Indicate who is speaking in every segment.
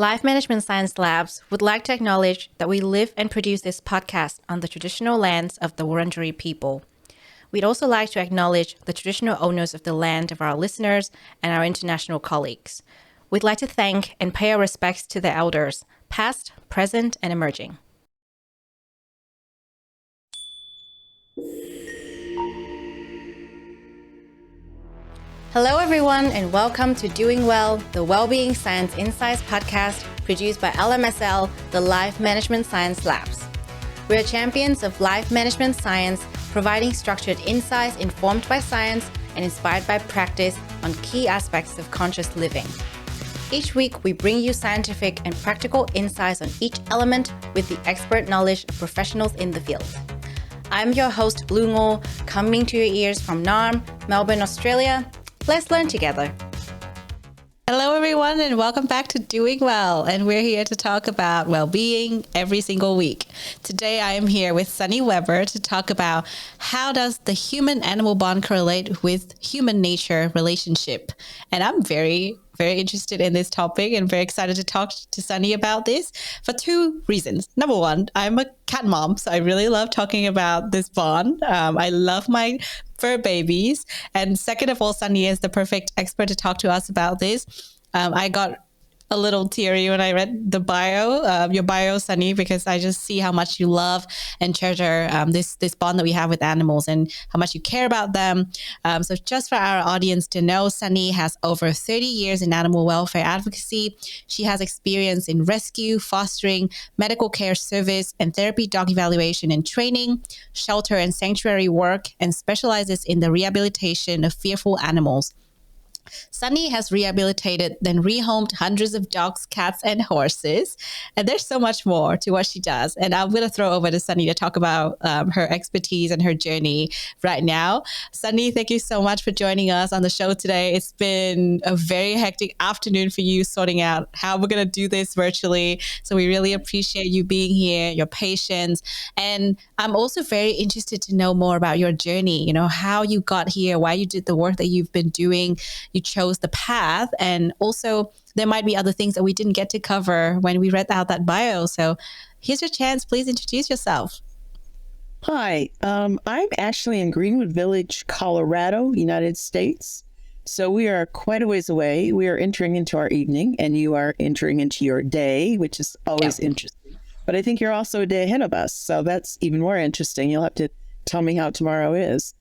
Speaker 1: Life Management Science Labs would like to acknowledge that we live and produce this podcast on the traditional lands of the Wurundjeri people. We'd also like to acknowledge the traditional owners of the land of our listeners and our international colleagues. We'd like to thank and pay our respects to the elders, past, present, and emerging. Hello, everyone, and welcome to Doing Well, the Wellbeing Science Insights Podcast produced by LMSL, the Life Management Science Labs. We are champions of life management science, providing structured insights informed by science and inspired by practice on key aspects of conscious living. Each week, we bring you scientific and practical insights on each element with the expert knowledge of professionals in the field. I'm your host, Lu Ngo, coming to your ears from Naarm, Melbourne, Australia. Let's learn together. Hello, everyone, and welcome back to Doing Well. And we're here to talk about well-being every single week. Today, I am here with Sunny Weber to talk about how does the human-animal bond correlate with human-nature relationship. And I'm very interested in this topic and very excited to talk to Sunny about this for two reasons. Number one, I'm a cat mom, so I really love talking about this bond. I love my fur babies. And second of all, Sunny is the perfect expert to talk to us about this. I got a little teary when I read the your bio, Sunny, because I just see how much you love and treasure this bond that we have with animals and how much you care about them. So just for our audience to know, Sunny has over 30 years in animal welfare advocacy. She has experience in rescue, fostering, medical care service, and therapy dog evaluation and training, shelter and sanctuary work, and specializes in the rehabilitation of fearful animals. Sunny has rehabilitated, then rehomed hundreds of dogs, cats, and horses. And there's so much more to what she does. And I'm going to throw over to Sunny to talk about her expertise and her journey right now. Sunny, thank you so much for joining us on the show today. It's been a very hectic afternoon for you sorting out how we're going to do this virtually. So we really appreciate you being here, your patience. And I'm also very interested to know more about your journey, you know, how you got here, why you did the work that you've been doing. You chose the path, and also there might be other things that we didn't get to cover when we read out that bio. So here's your chance. Please introduce yourself.
Speaker 2: Hi, I'm actually in Greenwood Village, Colorado, United States. So we are quite a ways away. We are entering into our evening, and you are entering into your day, which is always interesting. But I think you're also a day ahead of us. So that's even more interesting. You'll have to tell me how tomorrow is.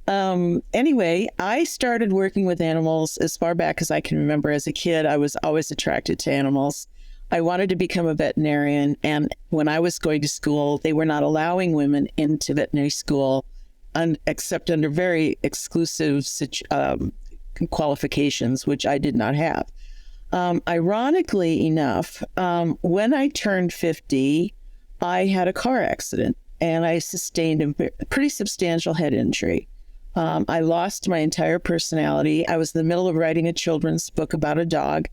Speaker 2: Anyway, I started working with animals as far back as I can remember. As a kid, I was always attracted to animals. I wanted to become a veterinarian. And when I was going to school, they were not allowing women into veterinary school except under very exclusive qualifications, which I did not have. Ironically enough, when I turned 50, I had a car accident and I sustained a pretty substantial head injury. I lost my entire personality. I was in the middle of writing a children's book about a dog,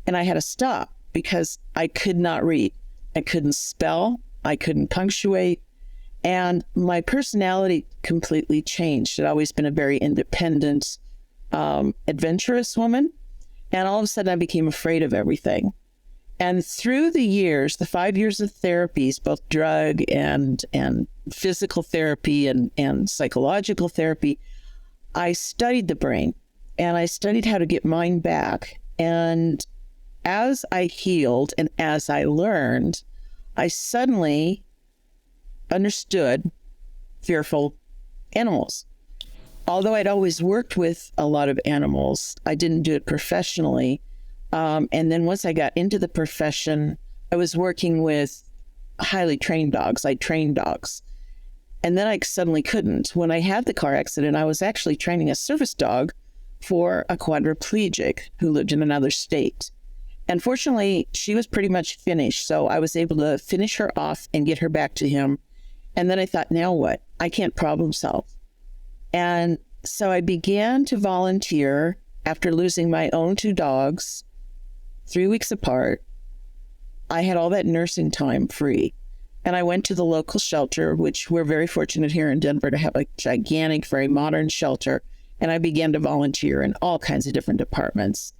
Speaker 2: and I had to stop because I could not read. I couldn't spell. I couldn't punctuate. And my personality completely changed. I'd always been a very independent, adventurous woman. And all of a sudden, I became afraid of everything. And through the years, the 5 years of therapies, both drug and physical therapy and psychological therapy, I studied the brain and I studied how to get mine back. And as I healed and as I learned, I suddenly understood fearful animals. Although I'd always worked with a lot of animals, I didn't do it professionally. And then once I got into the profession, I was working with highly trained dogs. I trained dogs. And then I suddenly couldn't. When I had the car accident, I was actually training a service dog for a quadriplegic who lived in another state. And fortunately, she was pretty much finished. So I was able to finish her off and get her back to him. And then I thought, now what? I can't problem solve. And so I began to volunteer after losing my own two dogs 3 weeks apart. I had all that nursing time free. And I went to the local shelter, which we're very fortunate here in Denver to have a gigantic, very modern shelter. And I began to volunteer in all kinds of different departments.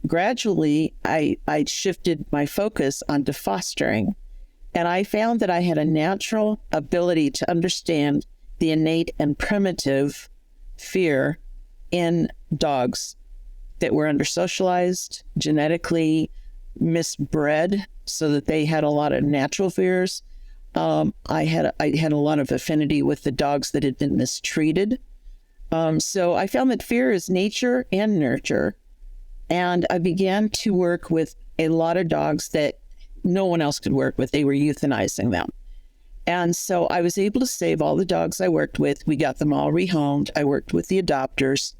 Speaker 2: gradually I shifted my focus onto fostering. And I found that I had a natural ability to understand the innate and primitive fear in dogs that were under-socialized, genetically misbred, so that they had a lot of natural fears. I had a lot of affinity with the dogs that had been mistreated. So I found that fear is nature and nurture. And I began to work with a lot of dogs that no one else could work with. They were euthanizing them. And so I was able to save all the dogs I worked with. We got them all rehomed. I worked with the adopters,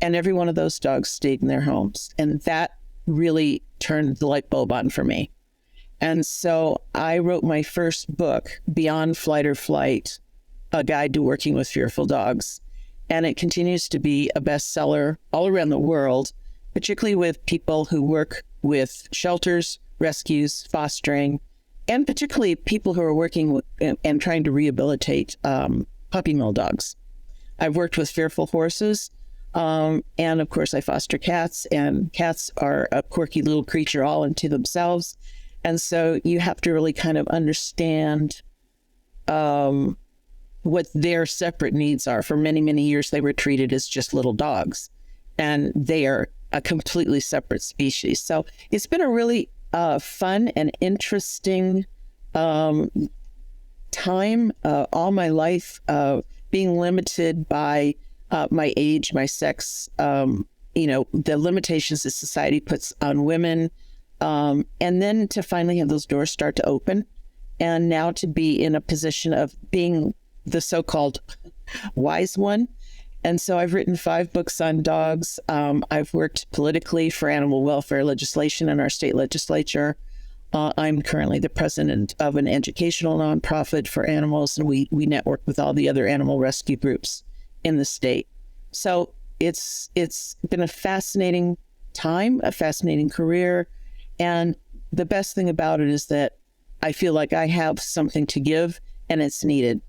Speaker 2: and every one of those dogs stayed in their homes. And that really turned the light bulb on for me. And so I wrote my first book, Beyond Flight or Flight, A Guide to Working with Fearful Dogs. And it continues to be a bestseller all around the world, particularly with people who work with shelters, rescues, fostering, and particularly people who are working and trying to rehabilitate puppy mill dogs. I've worked with fearful horses, and of course I foster cats, and cats are a quirky little creature all unto themselves. And so you have to really kind of understand what their separate needs are. For many, many years, they were treated as just little dogs, and they are a completely separate species. So it's been a really fun and interesting time all my life, being limited by my age, my sex, the limitations that society puts on women, and then to finally have those doors start to open, and now to be in a position of being the so-called wise one. And so I've written 5 books on dogs. I've worked politically for animal welfare legislation in our state legislature. I'm currently the president of an educational nonprofit for animals, and we network with all the other animal rescue groups in the state. So it's been a fascinating time, a fascinating career. And the best thing about it is that I feel like I have something to give, and it's needed.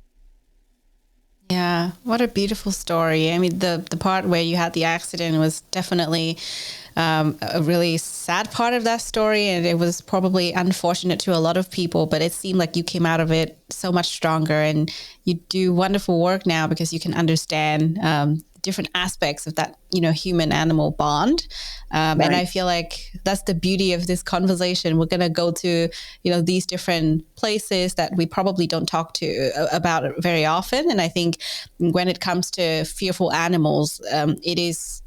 Speaker 1: Yeah, what a beautiful story. I mean, the part where you had the accident was definitely a really sad part of that story. And it was probably unfortunate to a lot of people, but it seemed like you came out of it so much stronger, and you do wonderful work now because you can understand different aspects of that, human animal bond. Right. And I feel like that's the beauty of this conversation. We're going to go to, these different places that we probably don't talk to about very often. And I think when it comes to fearful animals, it is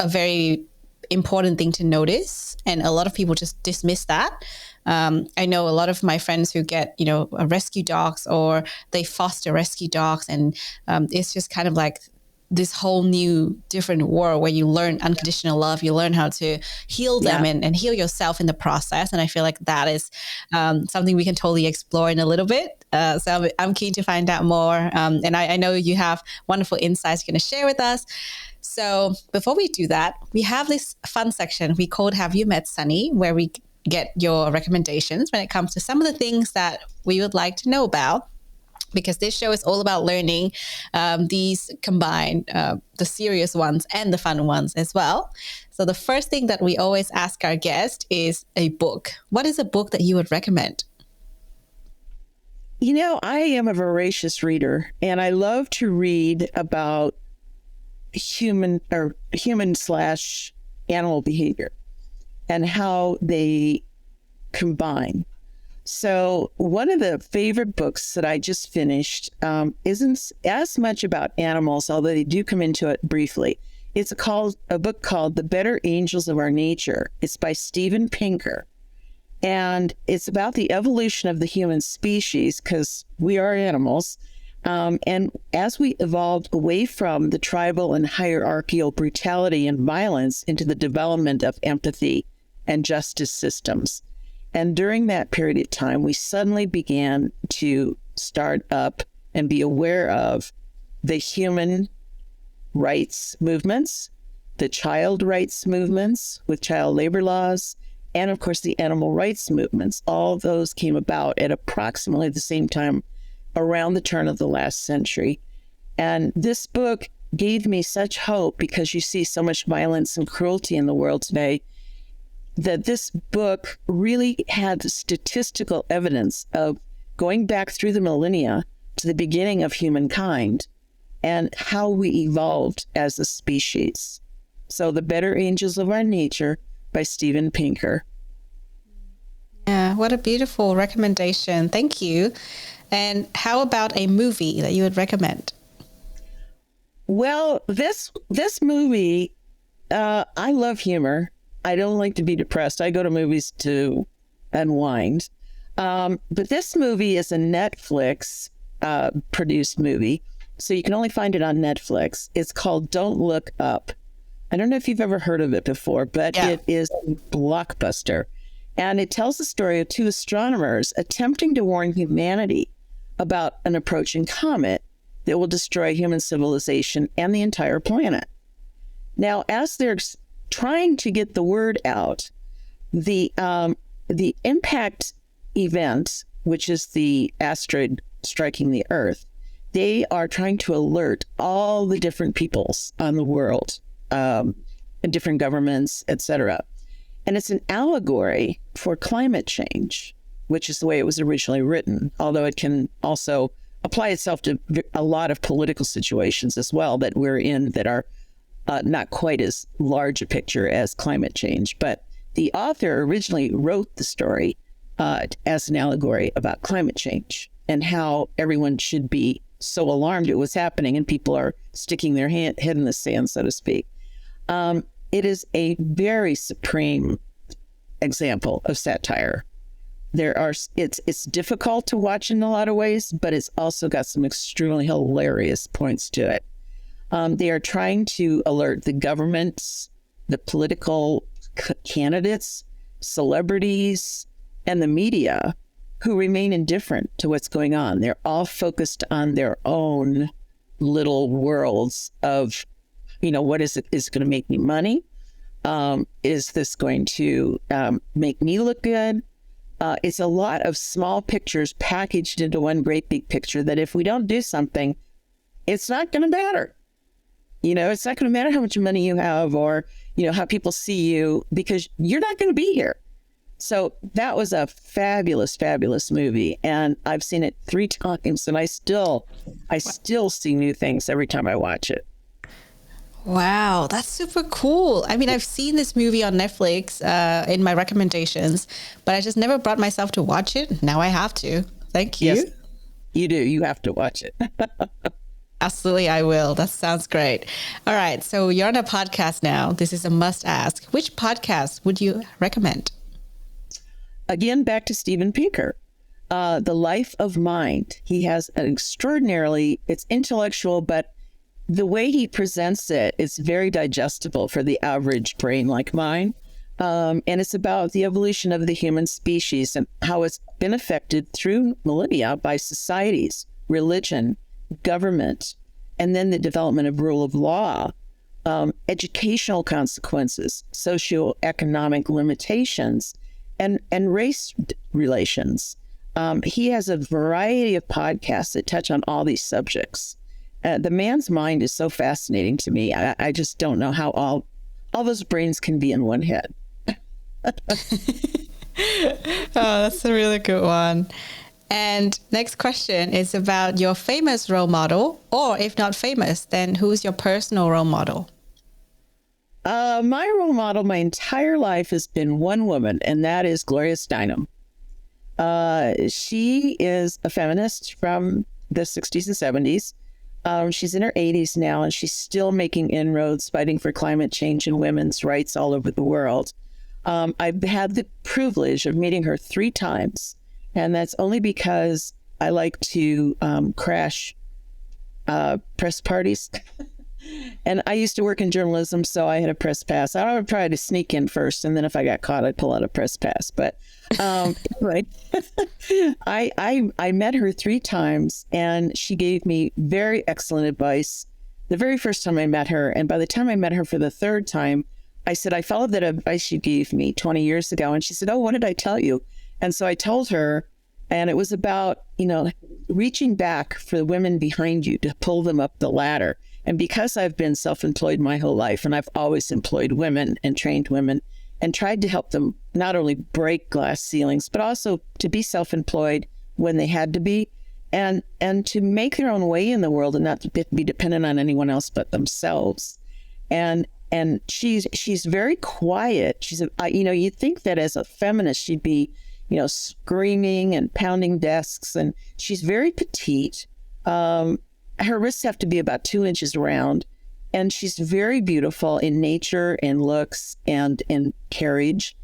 Speaker 1: a very important thing to notice. And a lot of people just dismiss that. I know a lot of my friends who get, rescue dogs, or they foster rescue dogs. And it's just kind of like this whole new different world where you learn unconditional love, you learn how to heal them and heal yourself in the process. And I feel like that is something we can totally explore in a little bit. So I'm keen to find out more. And I know you have wonderful insights you're going to share with us. So before we do that, we have this fun section we called Have You Met Sunny, where we get your recommendations when it comes to some of the things that we would like to know about. Because this show is all about learning these combined, the serious ones and the fun ones as well. So the first thing that we always ask our guest is a book. What is a book that you would recommend?
Speaker 2: I am a voracious reader, and I love to read about human/animal behavior and how they combine. So one of the favorite books that I just finished isn't as much about animals, although they do come into it briefly. It's a book called The Better Angels of Our Nature. It's by Steven Pinker. And it's about the evolution of the human species, because we are animals. And as we evolved away from the tribal and hierarchical brutality and violence into the development of empathy and justice systems. And during that period of time, we suddenly began to start up and be aware of the human rights movements, the child rights movements with child labor laws, and of course the animal rights movements. All those came about at approximately the same time around the turn of the last century. And this book gave me such hope, because you see so much violence and cruelty in the world today. that this book really had statistical evidence of going back through the millennia to the beginning of humankind and how we evolved as a species. So The Better Angels of Our Nature by Steven Pinker.
Speaker 1: Yeah, what a beautiful recommendation. Thank you. And how about a movie that you would recommend?
Speaker 2: Well, this movie, I love humor. I don't like to be depressed. I go to movies to unwind. But this movie is a Netflix produced movie, so you can only find it on Netflix. It's called Don't Look Up. I don't know if you've ever heard of it before, but It is a blockbuster. And it tells the story of two astronomers attempting to warn humanity about an approaching comet that will destroy human civilization and the entire planet. Now, as they're trying to get the word out, the impact event, which is the asteroid striking the Earth, they are trying to alert all the different peoples on the world, and different governments, etc. And it's an allegory for climate change, which is the way it was originally written, although it can also apply itself to a lot of political situations as well that we're in that are not quite as large a picture as climate change. But the author originally wrote the story as an allegory about climate change and how everyone should be so alarmed it was happening and people are sticking their head in the sand, so to speak. It is a very supreme example of satire. It's difficult to watch in a lot of ways, but it's also got some extremely hilarious points to it. They are trying to alert the governments, the political candidates, celebrities, and the media who remain indifferent to what's going on. They're all focused on their own little worlds of, what is it? Is it going to make me money? Is this going to make me look good? It's a lot of small pictures packaged into one great big picture that if we don't do something, it's not going to matter. It's not going to matter how much money you have or, how people see you because you're not going to be here. So that was a fabulous, fabulous movie. And I've seen it 3 times and I still see new things every time I watch it.
Speaker 1: Wow, that's super cool. I mean, I've seen this movie on Netflix in my recommendations, but I just never brought myself to watch it. Now I have to. Thank you.
Speaker 2: Yes, you do. You have to watch it.
Speaker 1: Absolutely, I will. That sounds great. All right, so you're on a podcast now. This is a must ask. Which podcast would you recommend?
Speaker 2: Again, back to Steven Pinker. The Life of Mind. He has an it's intellectual, but the way he presents it is very digestible for the average brain like mine. And it's about the evolution of the human species and how it's been affected through millennia by societies, religion, government, and then the development of rule of law, educational consequences, socioeconomic limitations, and race relations. He has a variety of podcasts that touch on all these subjects. The man's mind is so fascinating to me. I just don't know how all those brains can be in one head.
Speaker 1: Oh, that's a really good one. And next question is about your famous role model, or if not famous, then who's your personal role model?
Speaker 2: My role model my entire life has been one woman, and that is Gloria Steinem. She is a feminist from the 60s and 70s. She's in her 80s now, and she's still making inroads fighting for climate change and women's rights all over the world. I've had the privilege of meeting her 3 times, and that's only because I like to crash press parties. And I used to work in journalism, so I had a press pass. I would try to sneak in first, and then if I got caught, I'd pull out a press pass. But anyway, I met her 3 times, and she gave me very excellent advice the very first time I met her. And by the time I met her for the 3rd time, I said, I followed that advice you gave me 20 years ago. And she said, oh, what did I tell you? And so I told her, and it was about, reaching back for the women behind you to pull them up the ladder. And because I've been self-employed my whole life, and I've always employed women and trained women, and tried to help them not only break glass ceilings, but also to be self-employed when they had to be, and to make their own way in the world and not to be dependent on anyone else but themselves. And she's very quiet. She's you'd think that as a feminist, she'd be, screaming and pounding desks, and she's very petite. Her wrists have to be about 2 inches round, and she's very beautiful in nature and looks and in carriage.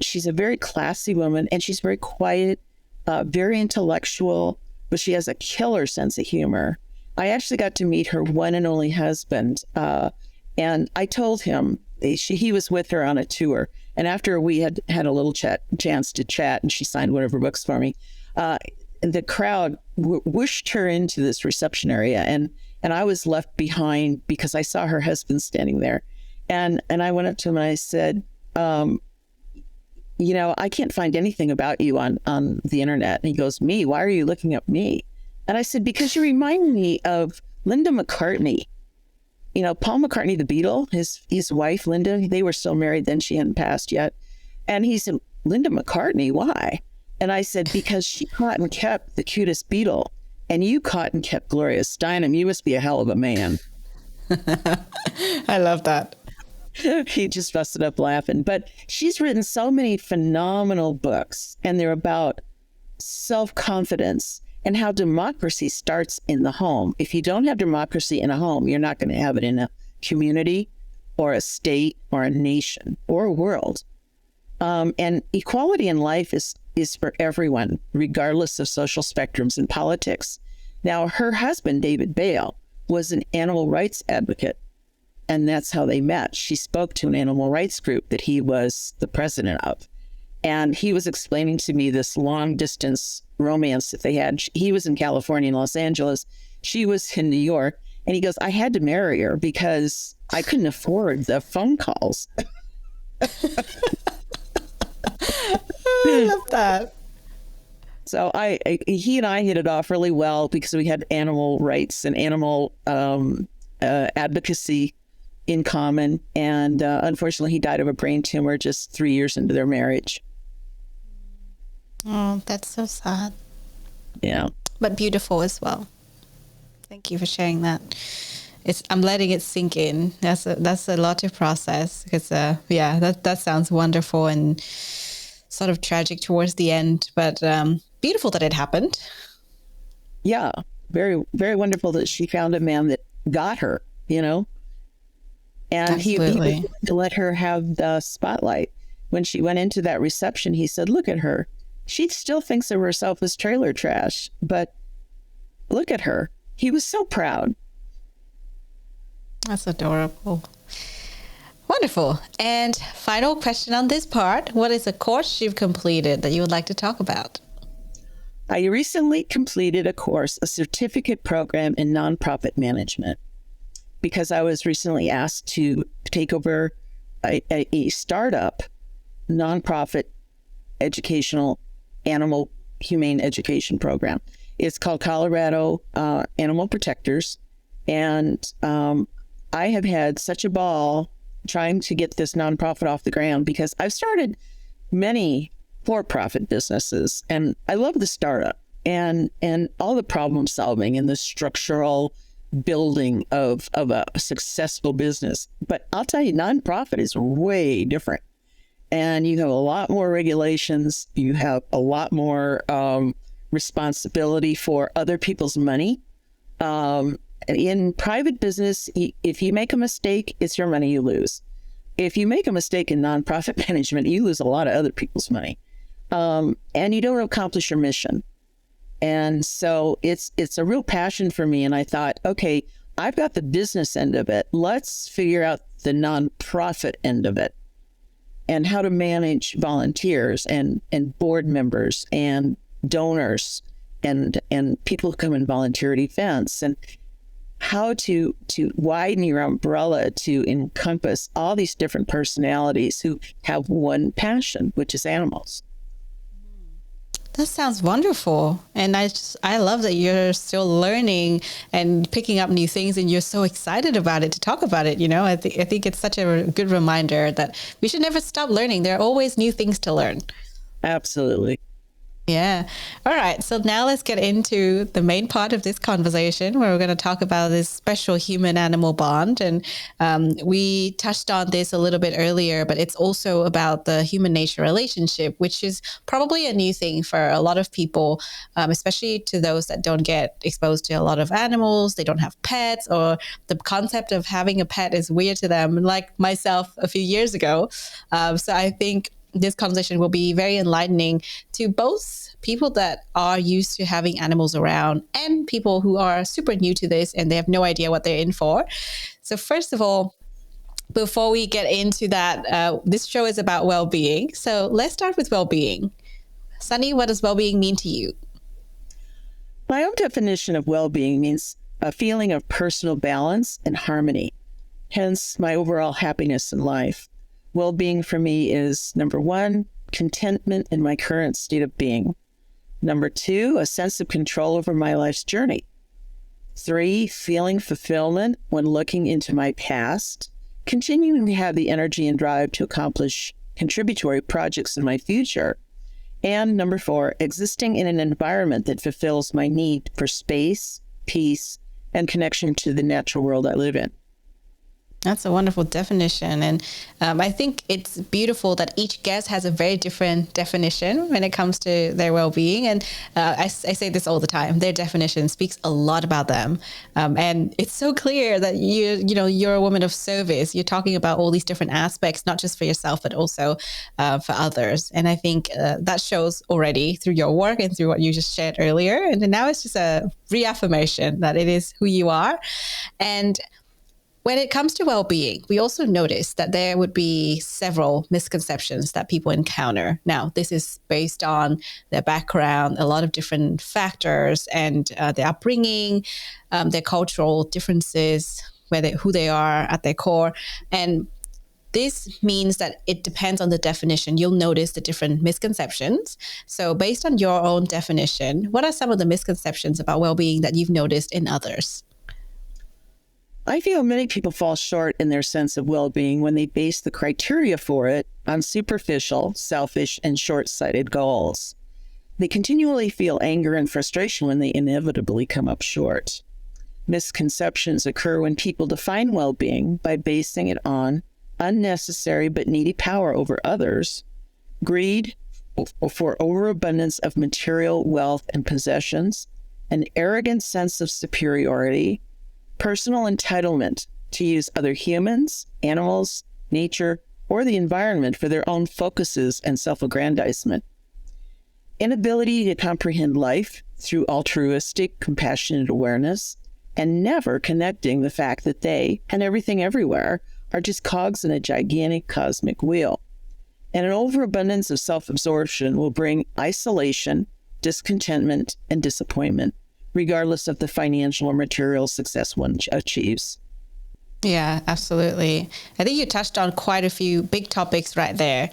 Speaker 2: She's a very classy woman, and she's very quiet, very intellectual, but she has a killer sense of humor. I actually got to meet her one and only husband, and I told him, he was with her on a tour, and after we had a little chance to chat, and she signed one of her books for me, the crowd whooshed her into this reception area, and I was left behind because I saw her husband standing there, and I went up to him and I said, I can't find anything about you on the internet. And he goes, me? Why are you looking up me? And I said, because you remind me of Linda McCartney. Paul McCartney, the Beatle, his wife, Linda, they were still married then, she hadn't passed yet. And he said, Linda McCartney, why? And I said, because she caught and kept the cutest Beatle, and you caught and kept Gloria Steinem. You must be a hell of a man.
Speaker 1: I love that.
Speaker 2: He just busted up laughing. But she's written so many phenomenal books, and they're about self-confidence and how democracy starts in the home. If you don't have democracy in a home, you're not going to have it in a community or a state or a nation or a world. And equality in life is for everyone, regardless of social spectrums and politics. Now, her husband, David Bale, was an animal rights advocate, and that's how they met. She spoke to an animal rights group that he was the president of, and he was explaining to me this long distance romance that they had. He was in California, in Los Angeles. She was in New York, and he goes, I had to marry her because I couldn't afford the phone calls.
Speaker 1: I love that.
Speaker 2: So he and I hit it off really well because we had animal rights and animal advocacy in common. And unfortunately, he died of a brain tumor just 3 years into their marriage.
Speaker 1: Oh, that's so sad.
Speaker 2: Yeah.
Speaker 1: But beautiful as well. Thank you for sharing that. I'm letting it sink in. That's a lot to process because, that sounds wonderful and sort of tragic towards the end, but beautiful that it happened.
Speaker 2: Yeah, very, very wonderful that she found a man that got her, and he was to let her have the spotlight. When she went into that reception, he said, look at her. She still thinks of herself as trailer trash, but look at her. He was so proud.
Speaker 1: That's adorable. Wonderful. And final question on this part. What is a course you've completed that you would like to talk about?
Speaker 2: I recently completed a certificate program in nonprofit management, because I was recently asked to take over a startup nonprofit educational animal humane education program. It's called Colorado Animal Protectors. And I have had such a ball trying to get this nonprofit off the ground, because I've started many for-profit businesses, and I love the startup and all the problem solving and the structural building of a successful business. But I'll tell you, nonprofit is way different. And you have a lot more regulations. You have a lot more responsibility for other people's money. In private business, if you make a mistake, it's your money you lose. If you make a mistake in nonprofit management, you lose a lot of other people's money. And you don't accomplish your mission. And so it's a real passion for me. And I thought, okay, I've got the business end of it. Let's figure out the nonprofit end of it, and how to manage volunteers and board members and donors and people who come and volunteer at events, and how to widen your umbrella to encompass all these different personalities who have one passion, which is animals.
Speaker 1: That sounds wonderful. And I love that you're still learning and picking up new things and you're so excited about it to talk about it. I think it's such a good reminder that we should never stop learning. There are always new things to learn.
Speaker 2: Absolutely.
Speaker 1: Yeah. All right. So now let's get into the main part of this conversation where we're going to talk about this special human-animal bond. And we touched on this a little bit earlier, but it's also about the human-nature relationship, which is probably a new thing for a lot of people, especially to those that don't get exposed to a lot of animals. They don't have pets, or the concept of having a pet is weird to them, like myself a few years ago. So I think this conversation will be very enlightening to both people that are used to having animals around and people who are super new to this and they have no idea what they're in for. So first of all, before we get into that, this show is about well-being. So let's start with well-being. Sunny, what does well-being mean to you?
Speaker 2: My own definition of well-being means a feeling of personal balance and harmony, hence my overall happiness in life. Well-being for me is, number one, contentment in my current state of being. Number two, a sense of control over my life's journey. 3, feeling fulfillment when looking into my past, continuing to have the energy and drive to accomplish contributory projects in my future. And number 4, existing in an environment that fulfills my need for space, peace, and connection to the natural world I live in.
Speaker 1: That's a wonderful definition. And I think it's beautiful that each guest has a very different definition when it comes to their well-being. And I say this all the time, their definition speaks a lot about them. And it's so clear that you're a woman of service. You're talking about all these different aspects, not just for yourself, but also for others. And I think that shows already through your work and through what you just shared earlier. And now it's just a reaffirmation that it is who you are. And when it comes to well-being, we also notice that there would be several misconceptions that people encounter. Now, this is based on their background, a lot of different factors, and their upbringing, their cultural differences, who they are at their core. And this means that it depends on the definition. You'll notice the different misconceptions. So based on your own definition, what are some of the misconceptions about well-being that you've noticed in others?
Speaker 2: I feel many people fall short in their sense of well-being when they base the criteria for it on superficial, selfish, and short-sighted goals. They continually feel anger and frustration when they inevitably come up short. Misconceptions occur when people define well-being by basing it on unnecessary but needy power over others, greed for overabundance of material wealth and possessions, an arrogant sense of superiority, personal entitlement to use other humans, animals, nature, or the environment for their own focuses and self-aggrandizement. Inability to comprehend life through altruistic, compassionate awareness, and never connecting the fact that they and everything everywhere are just cogs in a gigantic cosmic wheel. And an overabundance of self-absorption will bring isolation, discontentment, and disappointment, regardless of the financial or material success one achieves.
Speaker 1: Yeah, absolutely. I think you touched on quite a few big topics right there,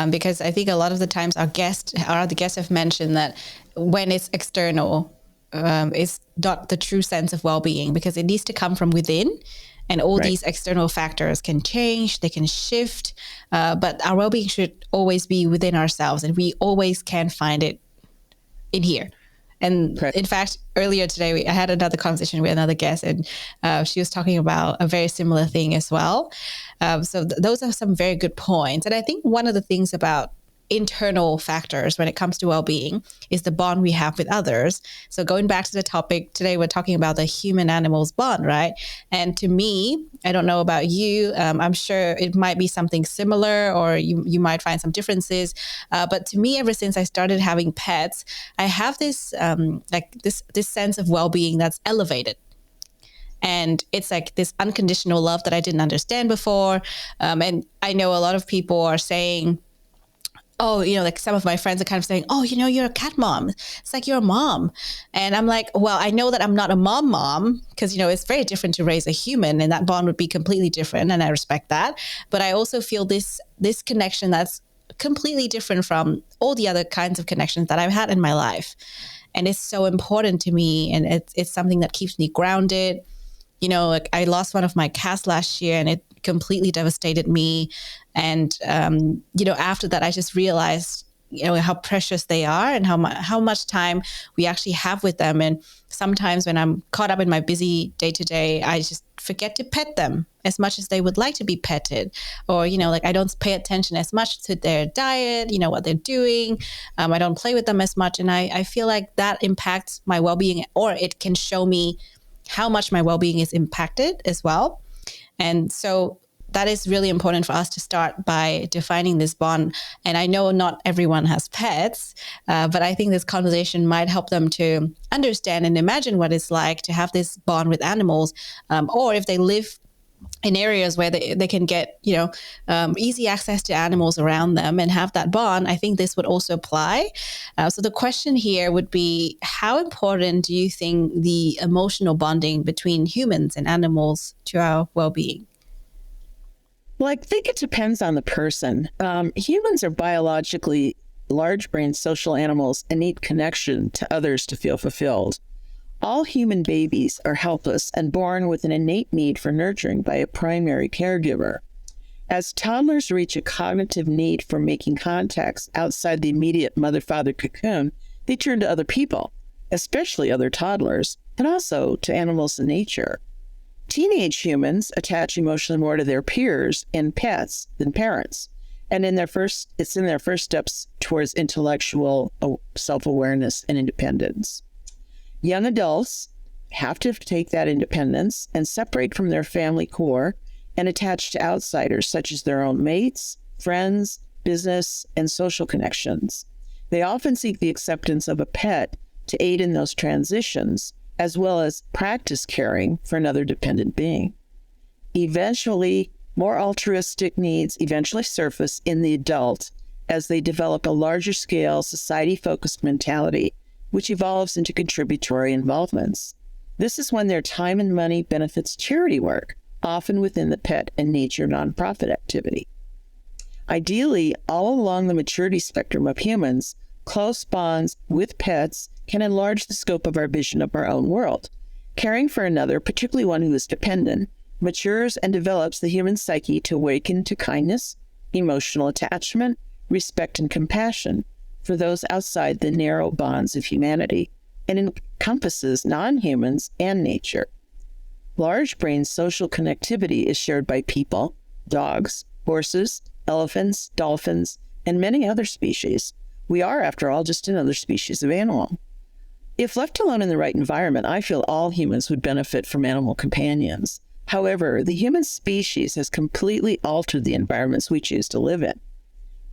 Speaker 1: because I think a lot of the times our other guests have mentioned that when it's external, it's not the true sense of well-being because it needs to come from within. And all these external factors can change, they can shift, but our well-being should always be within ourselves, and we always can find it in here. And in fact, earlier today, I had another conversation with another guest, and she was talking about a very similar thing as well. So those are some very good points. And I think one of the things about internal factors when it comes to well-being is the bond we have with others. So going back to the topic today, we're talking about the human-animals bond, right? And to me, I don't know about you, I'm sure it might be something similar, or you might find some differences. But to me, ever since I started having pets, I have this this sense of well-being that's elevated. And it's like this unconditional love that I didn't understand before. And I know a lot of people are saying, oh, like some of my friends are kind of saying, oh, you're a cat mom. It's like you're a mom. And I'm like, well, I know that I'm not a mom because, it's very different to raise a human, and that bond would be completely different. And I respect that. But I also feel this connection that's completely different from all the other kinds of connections that I've had in my life. And it's so important to me. And it's something that keeps me grounded. You know, like I lost one of my cats last year and it completely devastated me. And, after that, I just realized, how precious they are and how much time we actually have with them. And sometimes when I'm caught up in my busy day to day, I just forget to pet them as much as they would like to be petted. Or, I don't pay attention as much to their diet, what they're doing. I don't play with them as much. And I feel like that impacts my well-being, or it can show me how much my well-being is impacted as well. And so that is really important for us to start by defining this bond. And I know not everyone has pets, but I think this conversation might help them to understand and imagine what it's like to have this bond with animals, or if they live in areas where they can get, easy access to animals around them and have that bond. I think this would also apply. So the question here would be, how important do you think the emotional bonding between humans and animals to our well-being?
Speaker 2: Well, I think it depends on the person. Humans are biologically large-brained social animals and need connection to others to feel fulfilled. All human babies are helpless and born with an innate need for nurturing by a primary caregiver. As toddlers reach a cognitive need for making contacts outside the immediate mother-father cocoon, they turn to other people, especially other toddlers, and also to animals in nature. Teenage humans attach emotionally more to their peers and pets than parents, and it's in their first steps towards intellectual self-awareness and independence. Young adults have to take that independence and separate from their family core and attach to outsiders such as their own mates, friends, business, and social connections. They often seek the acceptance of a pet to aid in those transitions, as well as practice caring for another dependent being. Eventually, more altruistic needs eventually surface in the adult as they develop a larger scale, society-focused mentality, which evolves into contributory involvements. This is when their time and money benefits charity work, often within the pet and nature nonprofit activity. Ideally, all along the maturity spectrum of humans, close bonds with pets can enlarge the scope of our vision of our own world. Caring for another, particularly one who is dependent, matures and develops the human psyche to awaken to kindness, emotional attachment, respect, and compassion for those outside the narrow bonds of humanity, and encompasses non-humans and nature. Large-brain social connectivity is shared by people, dogs, horses, elephants, dolphins, and many other species. We are, after all, just another species of animal. If left alone in the right environment, I feel all humans would benefit from animal companions. However, the human species has completely altered the environments we choose to live in.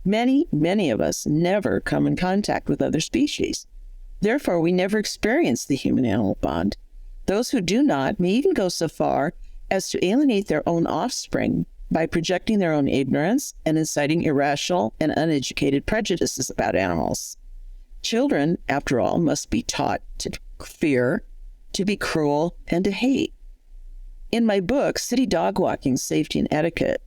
Speaker 2: Many of us never come in contact with other species. Therefore, we never experience the human-animal bond. Those who do not may even go so far as to alienate their own offspring by projecting their own ignorance and inciting irrational and uneducated prejudices about animals. Children, after all, must be taught to fear, to be cruel, and to hate. In my book, City Dog Walking, Safety and Etiquette,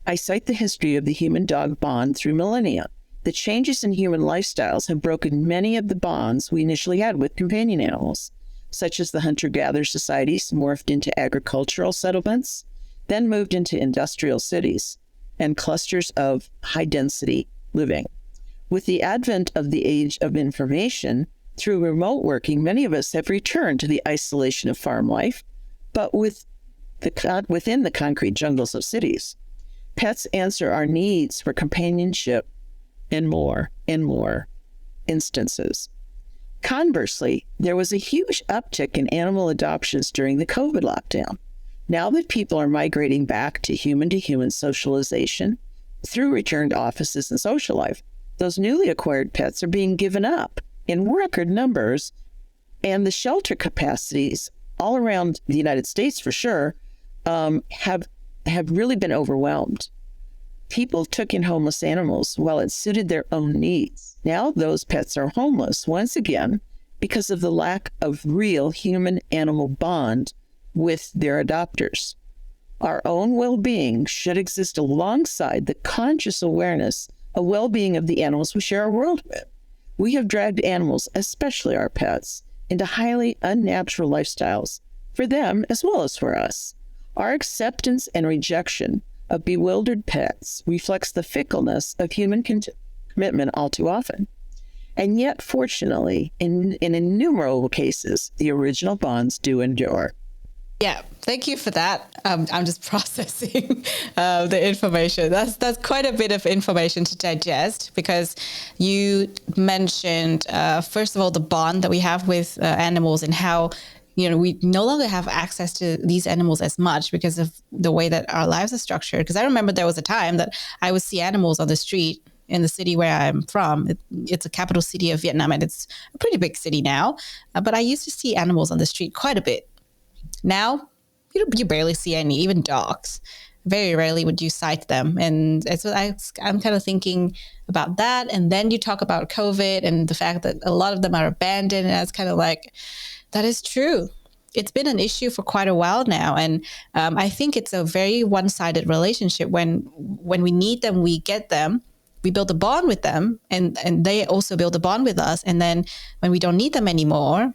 Speaker 2: I cite the history of the human-dog bond through millennia. The changes in human lifestyles have broken many of the bonds we initially had with companion animals, such as the hunter-gatherer societies morphed into agricultural settlements, then moved into industrial cities and clusters of high-density living. With the advent of the age of information, through remote working, many of us have returned to the isolation of farm life, but within the concrete jungles of cities. Pets answer our needs for companionship in more and more instances. Conversely, there was a huge uptick in animal adoptions during the COVID lockdown. Now that people are migrating back to human socialization through return to offices and social life, those newly acquired pets are being given up in record numbers, and the shelter capacities all around the United States, for sure, have really been overwhelmed. People took in homeless animals while it suited their own needs. Now those pets are homeless once again because of the lack of real human-animal bond with their adopters. Our own well-being should exist alongside the conscious awareness a well-being of the animals we share our world with. We have dragged animals, especially our pets, into highly unnatural lifestyles for them as well as for us. Our acceptance and rejection of bewildered pets reflects the fickleness of human commitment all too often. And yet, fortunately, in innumerable cases, the original bonds do endure.
Speaker 1: Yeah, thank you for that. I'm just processing the information. That's quite a bit of information to digest, because you mentioned, first of all, the bond that we have with animals and how, we no longer have access to these animals as much because of the way that our lives are structured. Because I remember there was a time that I would see animals on the street in the city where I'm from. It's a capital city of Vietnam, and it's a pretty big city now. But I used to see animals on the street quite a bit. Now, you barely see any, even dogs. Very rarely would you sight them. And so I'm kind of thinking about that. And then you talk about COVID and the fact that a lot of them are abandoned. And it's kind of like, that is true. It's been an issue for quite a while now. And I think it's a very one-sided relationship. When we need them, we get them. We build a bond with them, and they also build a bond with us. And then when we don't need them anymore,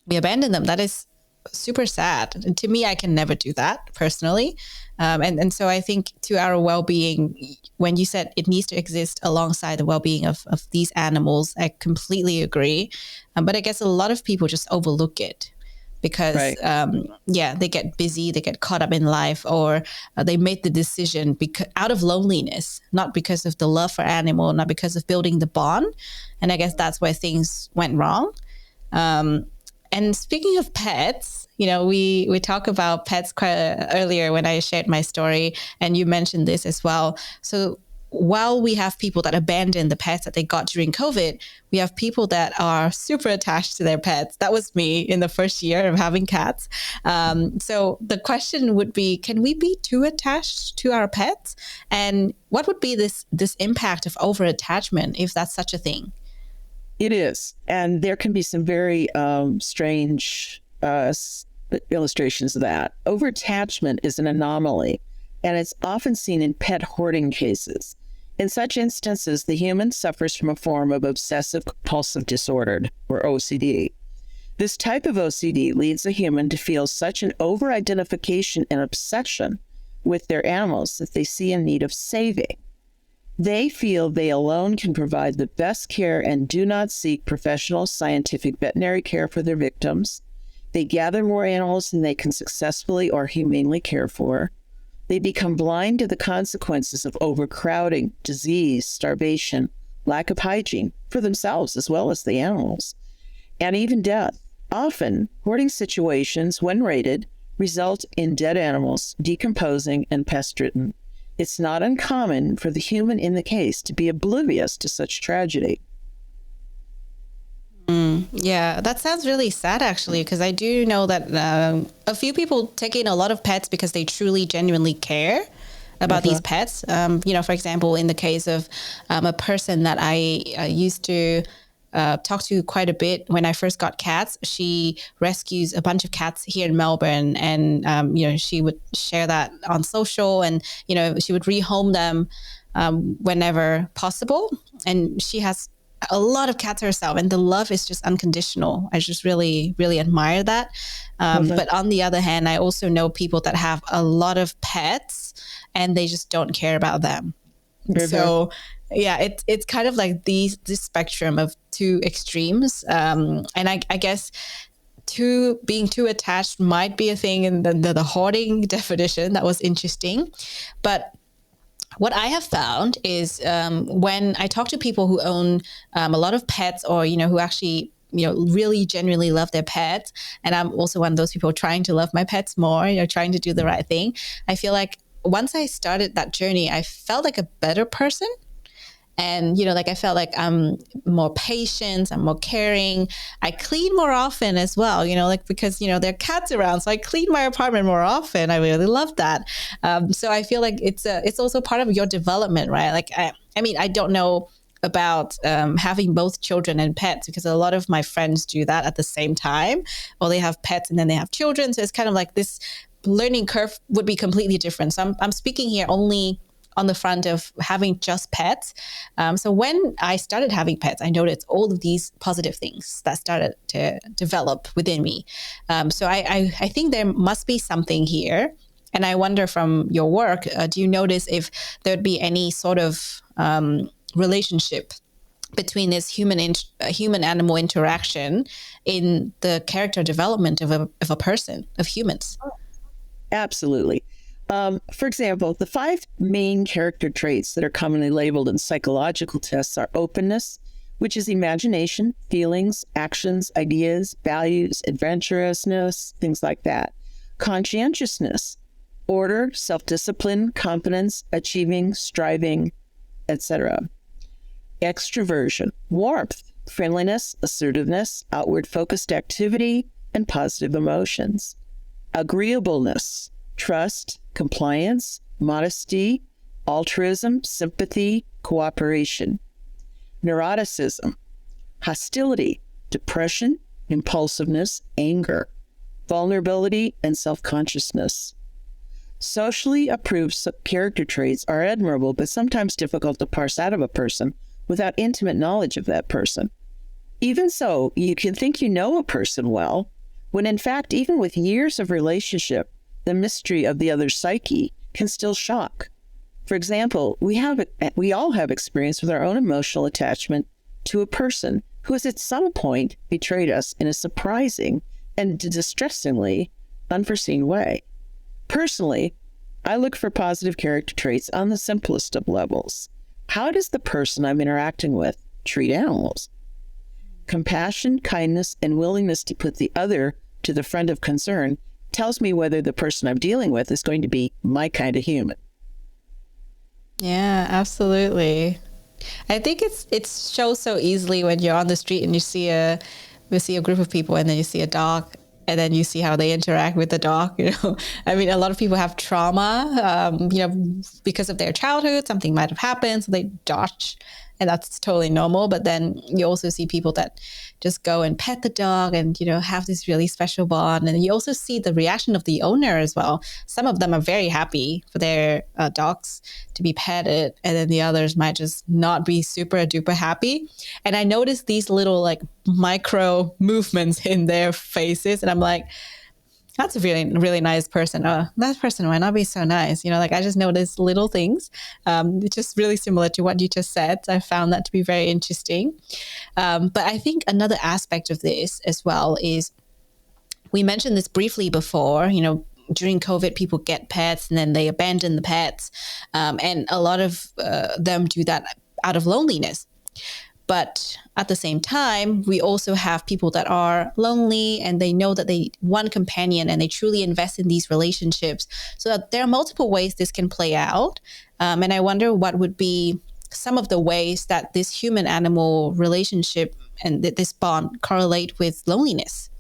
Speaker 1: we abandon them. That is super sad. And to me, I can never do that personally. And so I think to our well-being, when you said it needs to exist alongside the well-being of these animals, I completely agree. But I guess a lot of people just overlook it because,
Speaker 2: right.
Speaker 1: They get busy, they get caught up in life, or they made the decision out of loneliness, not because of the love for animal, not because of building the bond. And I guess that's where things went wrong. And speaking of pets, we talk about pets quite earlier when I shared my story, and you mentioned this as well. So while we have people that abandon the pets that they got during COVID, we have people that are super attached to their pets. That was me in the first year of having cats. So the question would be, can we be too attached to our pets? And what would be this impact of over-attachment, if that's such a thing?
Speaker 2: It is. And there can be some very strange illustrations of that. Over-attachment is an anomaly, and it's often seen in pet hoarding cases. In such instances, the human suffers from a form of obsessive-compulsive disorder, or OCD. This type of OCD leads a human to feel such an over-identification and obsession with their animals that they see in need of saving. They feel they alone can provide the best care and do not seek professional scientific veterinary care for their victims. They gather more animals than they can successfully or humanely care for. They become blind to the consequences of overcrowding, disease, starvation, lack of hygiene for themselves as well as the animals, and even death. Often, hoarding situations, when rated, result in dead animals decomposing and pest-ridden. It's not uncommon for the human in the case to be oblivious to such tragedy.
Speaker 1: Yeah, that sounds really sad, actually, because I do know that a few people take in a lot of pets because they truly, genuinely care about these pets. For example, in the case of a person that I used to talk to quite a bit when I first got cats. She rescues a bunch of cats here in Melbourne, and she would share that on social, and she would rehome them whenever possible. And she has a lot of cats herself, and the love is just unconditional. I just really, really admire that. But on the other hand, I also know people that have a lot of pets and they just don't care about them. So yeah, it's kind of like this spectrum of two extremes. And I guess being too attached might be a thing in the hoarding definition. That was interesting. But what I have found is when I talk to people who own a lot of pets, or, who actually, really genuinely love their pets. And I'm also one of those people trying to love my pets more, trying to do the right thing. I feel like once I started that journey, I felt like a better person. And, I felt like I'm more patient, I'm more caring. I clean more often as well, because, there are cats around. So I clean my apartment more often. I really love that. So I feel like it's also part of your development, right? Like, I don't know about having both children and pets, because a lot of my friends do that at the same time, or they have pets and then they have children. So it's kind of like this learning curve would be completely different. So I'm speaking here only on the front of having just pets. So when I started having pets, I noticed all of these positive things that started to develop within me. So I think there must be something here. And I wonder from your work, do you notice if there'd be any sort of relationship between this human-animal interaction in the character development of a person, of humans?
Speaker 2: Absolutely. For example, the 5 main character traits that are commonly labeled in psychological tests are openness, which is imagination, feelings, actions, ideas, values, adventurousness, things like that. Conscientiousness, order, self-discipline, competence, achieving, striving, etc. Extroversion, warmth, friendliness, assertiveness, outward-focused activity, and positive emotions. Agreeableness, trust, compliance, modesty, altruism, sympathy, cooperation. Neuroticism, hostility, depression, impulsiveness, anger, vulnerability, and self-consciousness. Socially approved character traits are admirable, but sometimes difficult to parse out of a person without intimate knowledge of that person. Even so, you can think you know a person well, when in fact, even with years of relationship, the mystery of the other's psyche can still shock. For example, we all have experience with our own emotional attachment to a person who has at some point betrayed us in a surprising and distressingly unforeseen way. Personally, I look for positive character traits on the simplest of levels. How does the person I'm interacting with treat animals? Compassion, kindness, and willingness to put the other to the front of concern tells me whether the person I'm dealing with is going to be my kind of human.
Speaker 1: Yeah, absolutely. I think it shows so easily when you're on the street and you see a group of people and then you see a dog and then you see how they interact with the dog. I mean, a lot of people have trauma, because of their childhood, something might have happened, so they dodge, and that's totally normal. But then you also see people that just go and pet the dog and, have this really special bond. And you also see the reaction of the owner as well. Some of them are very happy for their dogs to be petted, and then the others might just not be super duper happy. And I noticed these little like micro movements in their faces, and I'm like, that's a really, really nice person. Oh, that person might not be so nice. I just noticed little things. It's just really similar to what you just said. I found that to be very interesting. But I think another aspect of this as well is, we mentioned this briefly before, during COVID, people get pets and then they abandon the pets. And a lot of them do that out of loneliness. But at the same time, we also have people that are lonely and they know that they want a companion and they truly invest in these relationships. So that there are multiple ways this can play out. And I wonder what would be some of the ways that this human-animal relationship and this bond correlate with loneliness.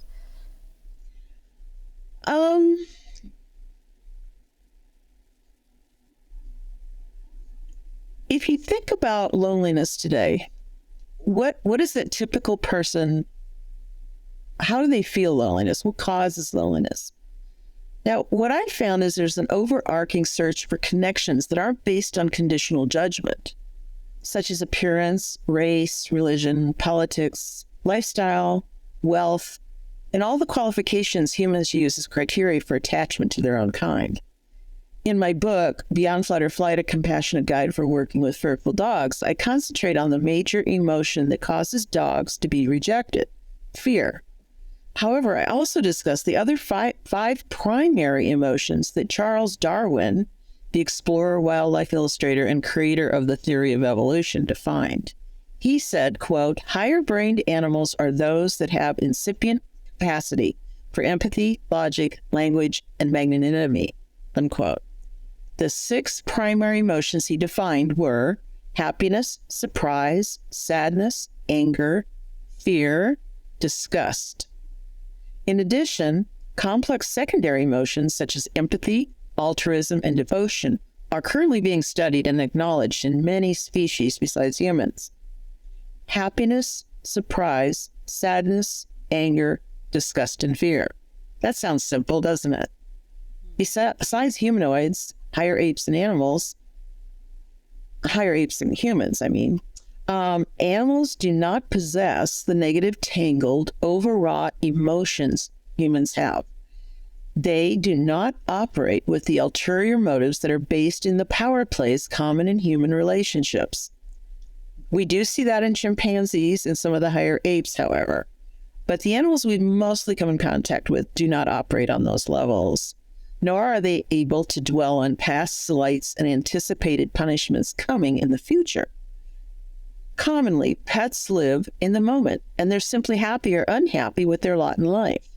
Speaker 2: If you think about loneliness today, what is that typical person? How do they feel loneliness? What causes loneliness? Now, what I found is there's an overarching search for connections that aren't based on conditional judgment, such as appearance, race, religion, politics, lifestyle, wealth, and all the qualifications humans use as criteria for attachment to their own kind. In my book, Beyond Flight or Flight, A Compassionate Guide for Working with Furful Dogs, I concentrate on the major emotion that causes dogs to be rejected, fear. However, I also discuss the other five primary emotions that Charles Darwin, the explorer, wildlife illustrator, and creator of the theory of evolution, defined. He said, quote, "Higher-brained animals are those that have incipient capacity for empathy, logic, language, and magnanimity," unquote. The 6 primary emotions he defined were happiness, surprise, sadness, anger, fear, disgust. In addition, complex secondary emotions such as empathy, altruism, and devotion are currently being studied and acknowledged in many species besides humans. Happiness, surprise, sadness, anger, disgust, and fear. That sounds simple, doesn't it? Besides humanoids, higher apes, and animals, higher apes than humans, I mean. Animals do not possess the negative, tangled, overwrought emotions humans have. They do not operate with the ulterior motives that are based in the power plays common in human relationships. We do see that in chimpanzees and some of the higher apes, however. But the animals we mostly come in contact with do not operate on those levels, nor are they able to dwell on past slights and anticipated punishments coming in the future. Commonly, pets live in the moment, and they're simply happy or unhappy with their lot in life.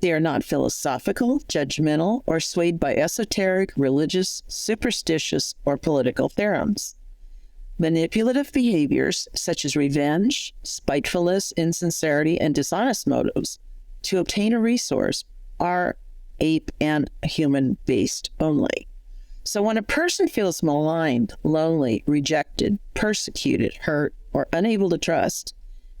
Speaker 2: They are not philosophical, judgmental, or swayed by esoteric, religious, superstitious, or political theorems. Manipulative behaviors such as revenge, spitefulness, insincerity, and dishonest motives to obtain a resource are ape and human-based only. So when a person feels maligned, lonely, rejected, persecuted, hurt, or unable to trust,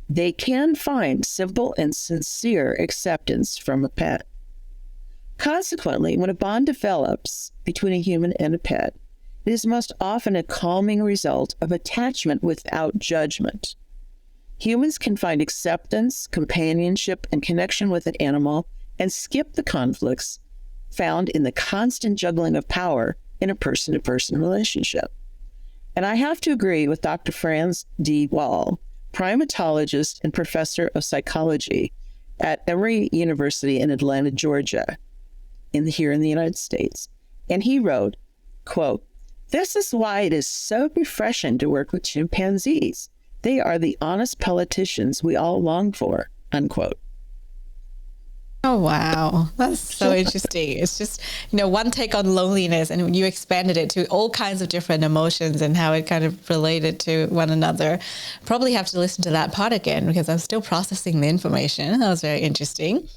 Speaker 2: they can find simple and sincere acceptance from a pet. Consequently, when a bond develops between a human and a pet, it is most often a calming result of attachment without judgment. Humans can find acceptance, companionship, and connection with an animal and skip the conflicts found in the constant juggling of power in a person-to-person relationship. And I have to agree with Dr. Franz D. Wall, primatologist and professor of psychology at Emory University in Atlanta, Georgia, here in the United States. And he wrote, quote, "This is why it is so refreshing to work with chimpanzees. They are the honest politicians we all long for," unquote.
Speaker 1: Oh, wow. That's so interesting. It's just, one take on loneliness, and you expanded it to all kinds of different emotions and how it kind of related to one another. Probably have to listen to that part again because I'm still processing the information. That was very interesting.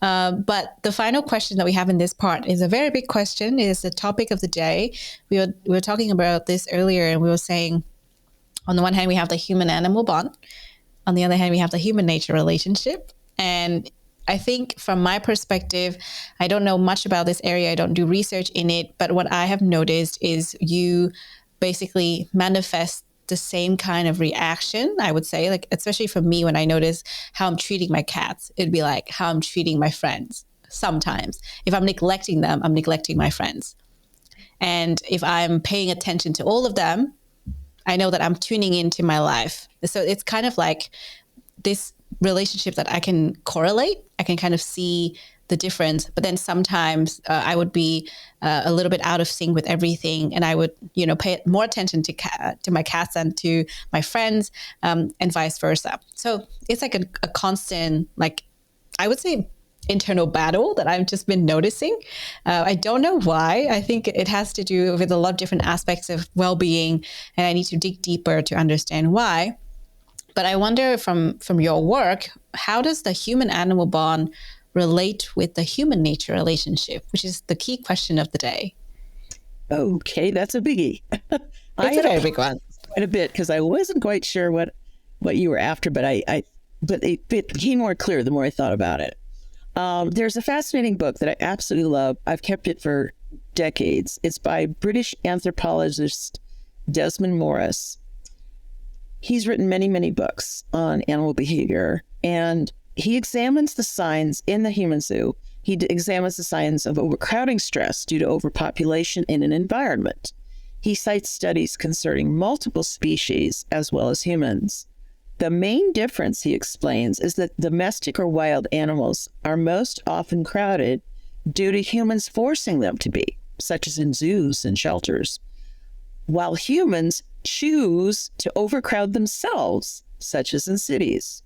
Speaker 1: But the final question that we have in this part is a very big question. It is the topic of the day. We were talking about this earlier, and we were saying, on the one hand, we have the human-animal bond. On the other hand, we have the human-nature relationship. And I think from my perspective, I don't know much about this area. I don't do research in it. But what I have noticed is you basically manifest the same kind of reaction, I would say, like, especially for me, when I notice how I'm treating my cats, it'd be like how I'm treating my friends. Sometimes if I'm neglecting them, I'm neglecting my friends. And if I'm paying attention to all of them, I know that I'm tuning into my life. So it's kind of like this relationship that I can correlate. I can kind of see the difference, but then sometimes I would be a little bit out of sync with everything, and I would, pay more attention to my cats than to my friends, and vice versa. So it's like a constant, like, I would say, internal battle that I've just been noticing. I don't know why. I think it has to do with a lot of different aspects of well-being, and I need to dig deeper to understand why. But I wonder from your work, how does the human-animal bond relate with the human-nature relationship, which is the key question of the day?
Speaker 2: Okay, that's a biggie.
Speaker 1: It's a very big one.
Speaker 2: Quite a bit, because I wasn't quite sure what you were after, but it became more clear the more I thought about it. There's a fascinating book that I absolutely love. I've kept it for decades. It's by British anthropologist Desmond Morris. He's written many, many books on animal behavior, and he examines the signs in the human zoo. He examines the signs of overcrowding stress due to overpopulation in an environment. He cites studies concerning multiple species as well as humans. The main difference, he explains, is that domestic or wild animals are most often crowded due to humans forcing them to be, such as in zoos and shelters, while humans choose to overcrowd themselves, such as in cities.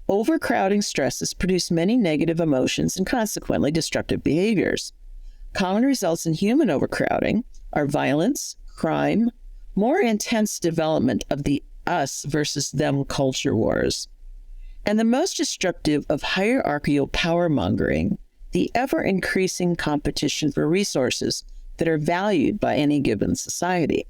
Speaker 2: Overcrowding stresses produce many negative emotions and consequently destructive behaviors. Common results in human overcrowding are violence, crime, more intense development of the us versus them culture wars, and the most destructive of hierarchical power mongering, the ever-increasing competition for resources that are valued by any given society.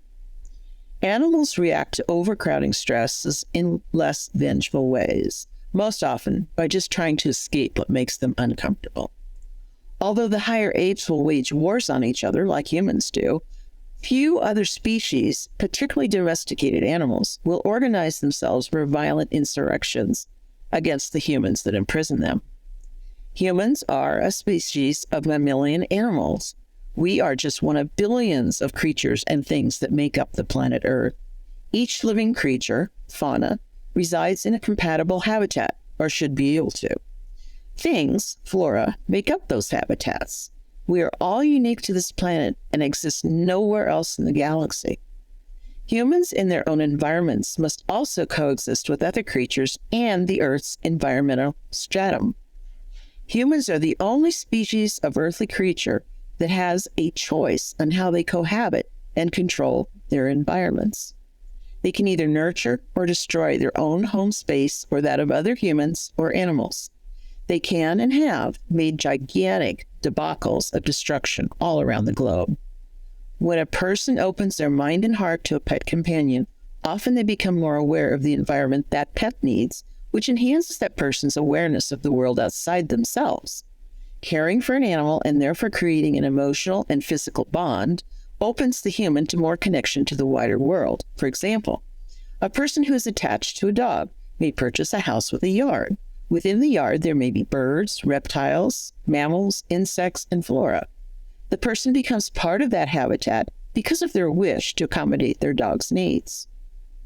Speaker 2: Animals react to overcrowding stresses in less vengeful ways, most often by just trying to escape what makes them uncomfortable. Although the higher apes will wage wars on each other like humans do, Few other species, particularly domesticated animals, will organize themselves for violent insurrections against the humans that imprison them. Humans are a species of mammalian animals. We are just one of billions of creatures and things that make up the planet Earth. Each living creature, fauna, resides in a compatible habitat, or should be able to. Things, flora, make up those habitats. We are all unique to this planet and exist nowhere else in the galaxy. Humans in their own environments must also coexist with other creatures and the Earth's environmental stratum. Humans are the only species of earthly creature that has a choice on how they cohabit and control their environments. They can either nurture or destroy their own home space or that of other humans or animals. They can and have made gigantic debacles of destruction all around the globe. When a person opens their mind and heart to a pet companion, often they become more aware of the environment that pet needs, which enhances that person's awareness of the world outside themselves. Caring for an animal and therefore creating an emotional and physical bond opens the human to more connection to the wider world. For example, a person who is attached to a dog may purchase a house with a yard. Within the yard, there may be birds, reptiles, mammals, insects, and flora. The person becomes part of that habitat because of their wish to accommodate their dog's needs.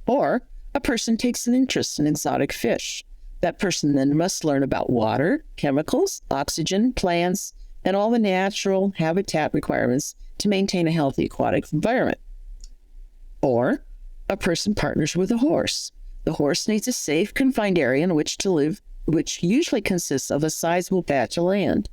Speaker 2: Or a person takes an interest in exotic fish. That person then must learn about water, chemicals, oxygen, plants, and all the natural habitat requirements to maintain a healthy aquatic environment. Or a person partners with a horse. The horse needs a safe, confined area in which to live, which usually consists of a sizable patch of land.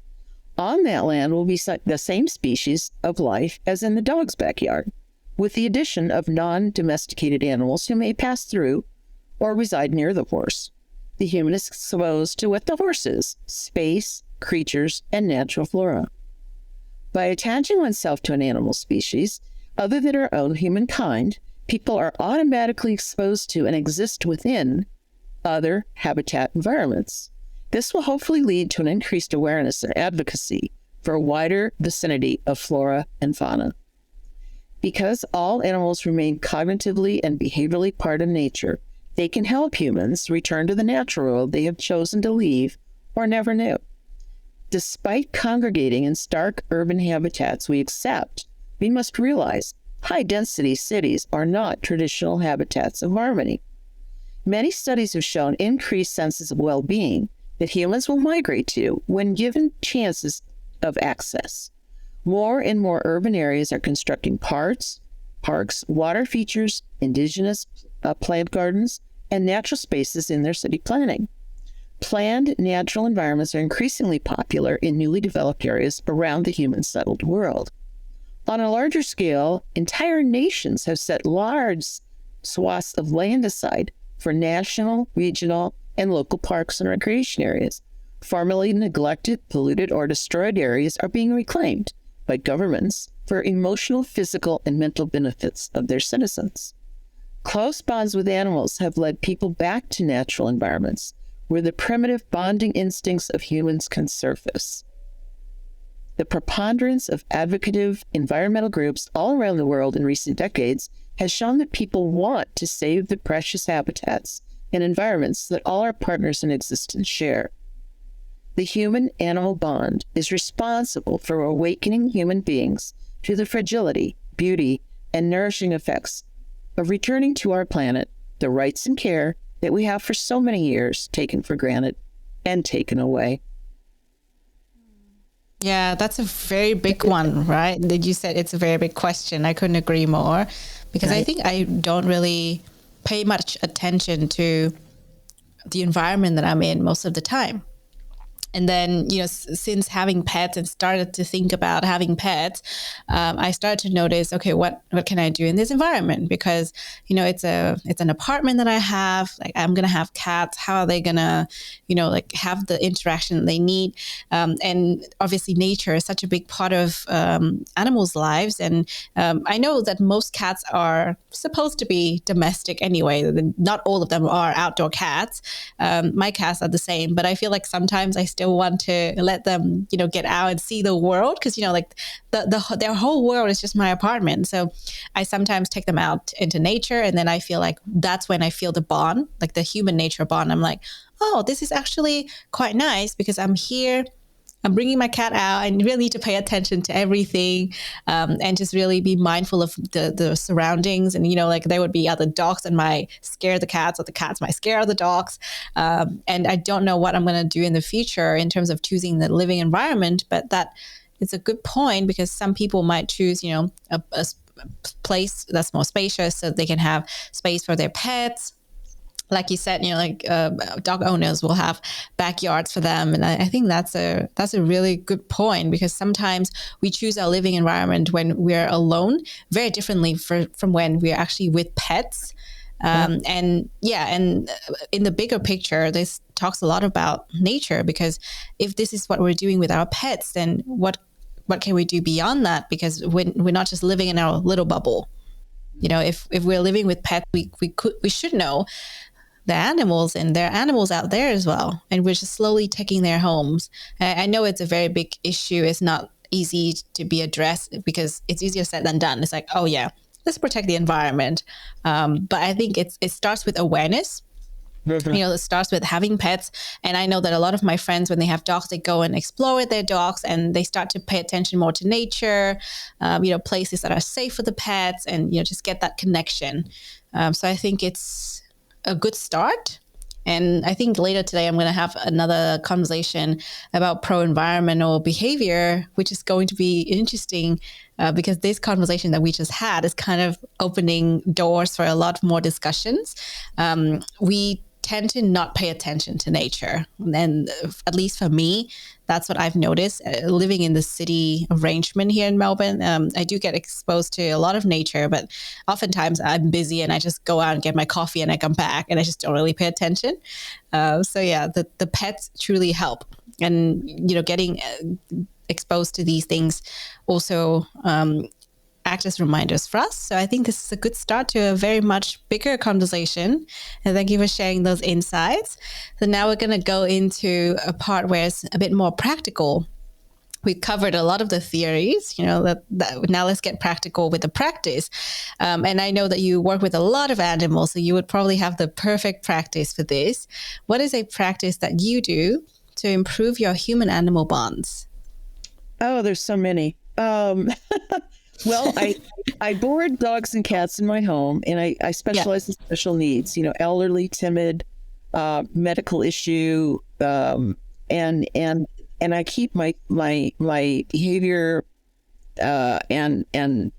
Speaker 2: On that land will be the same species of life as in the dog's backyard, with the addition of non-domesticated animals who may pass through or reside near the horse. The human is exposed to what the horse is: space, creatures, and natural flora. By attaching oneself to an animal species other than our own humankind, people are automatically exposed to and exist within other habitat environments. This will hopefully lead to an increased awareness and advocacy for a wider vicinity of flora and fauna. Because all animals remain cognitively and behaviorally part of nature, they can help humans return to the natural world they have chosen to leave or never knew. Despite congregating in stark urban habitats we accept, we must realize high-density cities are not traditional habitats of harmony. Many studies have shown increased senses of well-being that humans will migrate to when given chances of access. More and more urban areas are constructing parks, water features, indigenous plant gardens, and natural spaces in their city planning. Planned natural environments are increasingly popular in newly developed areas around the human-settled world. On a larger scale, entire nations have set large swaths of land aside for national, regional, and local parks and recreation areas. Formerly neglected, polluted, or destroyed areas are being reclaimed by governments for emotional, physical, and mental benefits of their citizens. Close bonds with animals have led people back to natural environments where the primitive bonding instincts of humans can surface. The preponderance of advocative environmental groups all around the world in recent decades has shown that people want to save the precious habitats and environments that all our partners in existence share. The human-animal bond is responsible for awakening human beings to the fragility, beauty, and nourishing effects of returning to our planet the rights and care that we have for so many years taken for granted and taken away.
Speaker 1: Yeah, that's a very big one, right? That you said it's a very big question. I couldn't agree more, because right. I think I don't really pay much attention to the environment that I'm in most of the time. And then, since having pets and started to think about having pets, I started to notice, okay, what can I do in this environment? Because, it's an apartment that I have. Like, I'm going to have cats. How are they going to, have the interaction they need? And obviously nature is such a big part of animals' lives. And I know that most cats are supposed to be domestic anyway. Not all of them are outdoor cats. My cats are the same, but I feel like sometimes I still I want to let them, get out and see the world. Cause like their whole world is just my apartment. So I sometimes take them out into nature, and then I feel like that's when I feel the bond, like the human nature bond. I'm like, oh, this is actually quite nice because I'm here. I'm bringing my cat out. I really need to pay attention to everything, and just really be mindful of the surroundings. And, like there would be other dogs that might scare the cats, or the cats might scare the dogs. And I don't know what I'm going to do in the future in terms of choosing the living environment, but that it's a good point, because some people might choose, a place that's more spacious so they can have space for their pets. Like you said, dog owners will have backyards for them. And I think that's a really good point, because sometimes we choose our living environment when we're alone very differently from when we're actually with pets. And in the bigger picture, this talks a lot about nature, because if this is what we're doing with our pets, then what can we do beyond that? Because we're not just living in our little bubble. If we're living with pets, we should know the animals, and there are animals out there as well. And we're just slowly taking their homes. I know it's a very big issue. It's not easy to be addressed, because it's easier said than done. It's like, oh yeah, let's protect the environment. But I think it starts with awareness. It starts with having pets. And I know that a lot of my friends, when they have dogs, they go and explore with their dogs, and they start to pay attention more to nature, places that are safe for the pets, and, just get that connection. So I think it's a good start. And I think later today, I'm going to have another conversation about pro-environmental behavior, which is going to be interesting, because this conversation that we just had is kind of opening doors for a lot more discussions. We tend to not pay attention to nature. And at least for me, that's what I've noticed. Living in the city arrangement here in Melbourne, I do get exposed to a lot of nature, but oftentimes I'm busy and I just go out and get my coffee and I come back and I just don't really pay attention. The pets truly help. And, getting exposed to these things also act as reminders for us. So I think this is a good start to a very much bigger conversation. And thank you for sharing those insights. So now we're going to go into a part where it's a bit more practical. We covered a lot of the theories, that now let's get practical with the practice. And I know that you work with a lot of animals, so you would probably have the perfect practice for this. What is a practice that you do to improve your human-animal bonds?
Speaker 2: Oh, there's so many. Well, I board dogs and cats in my home, and I specialize in special needs, elderly, timid, medical issue, and I keep my behavior and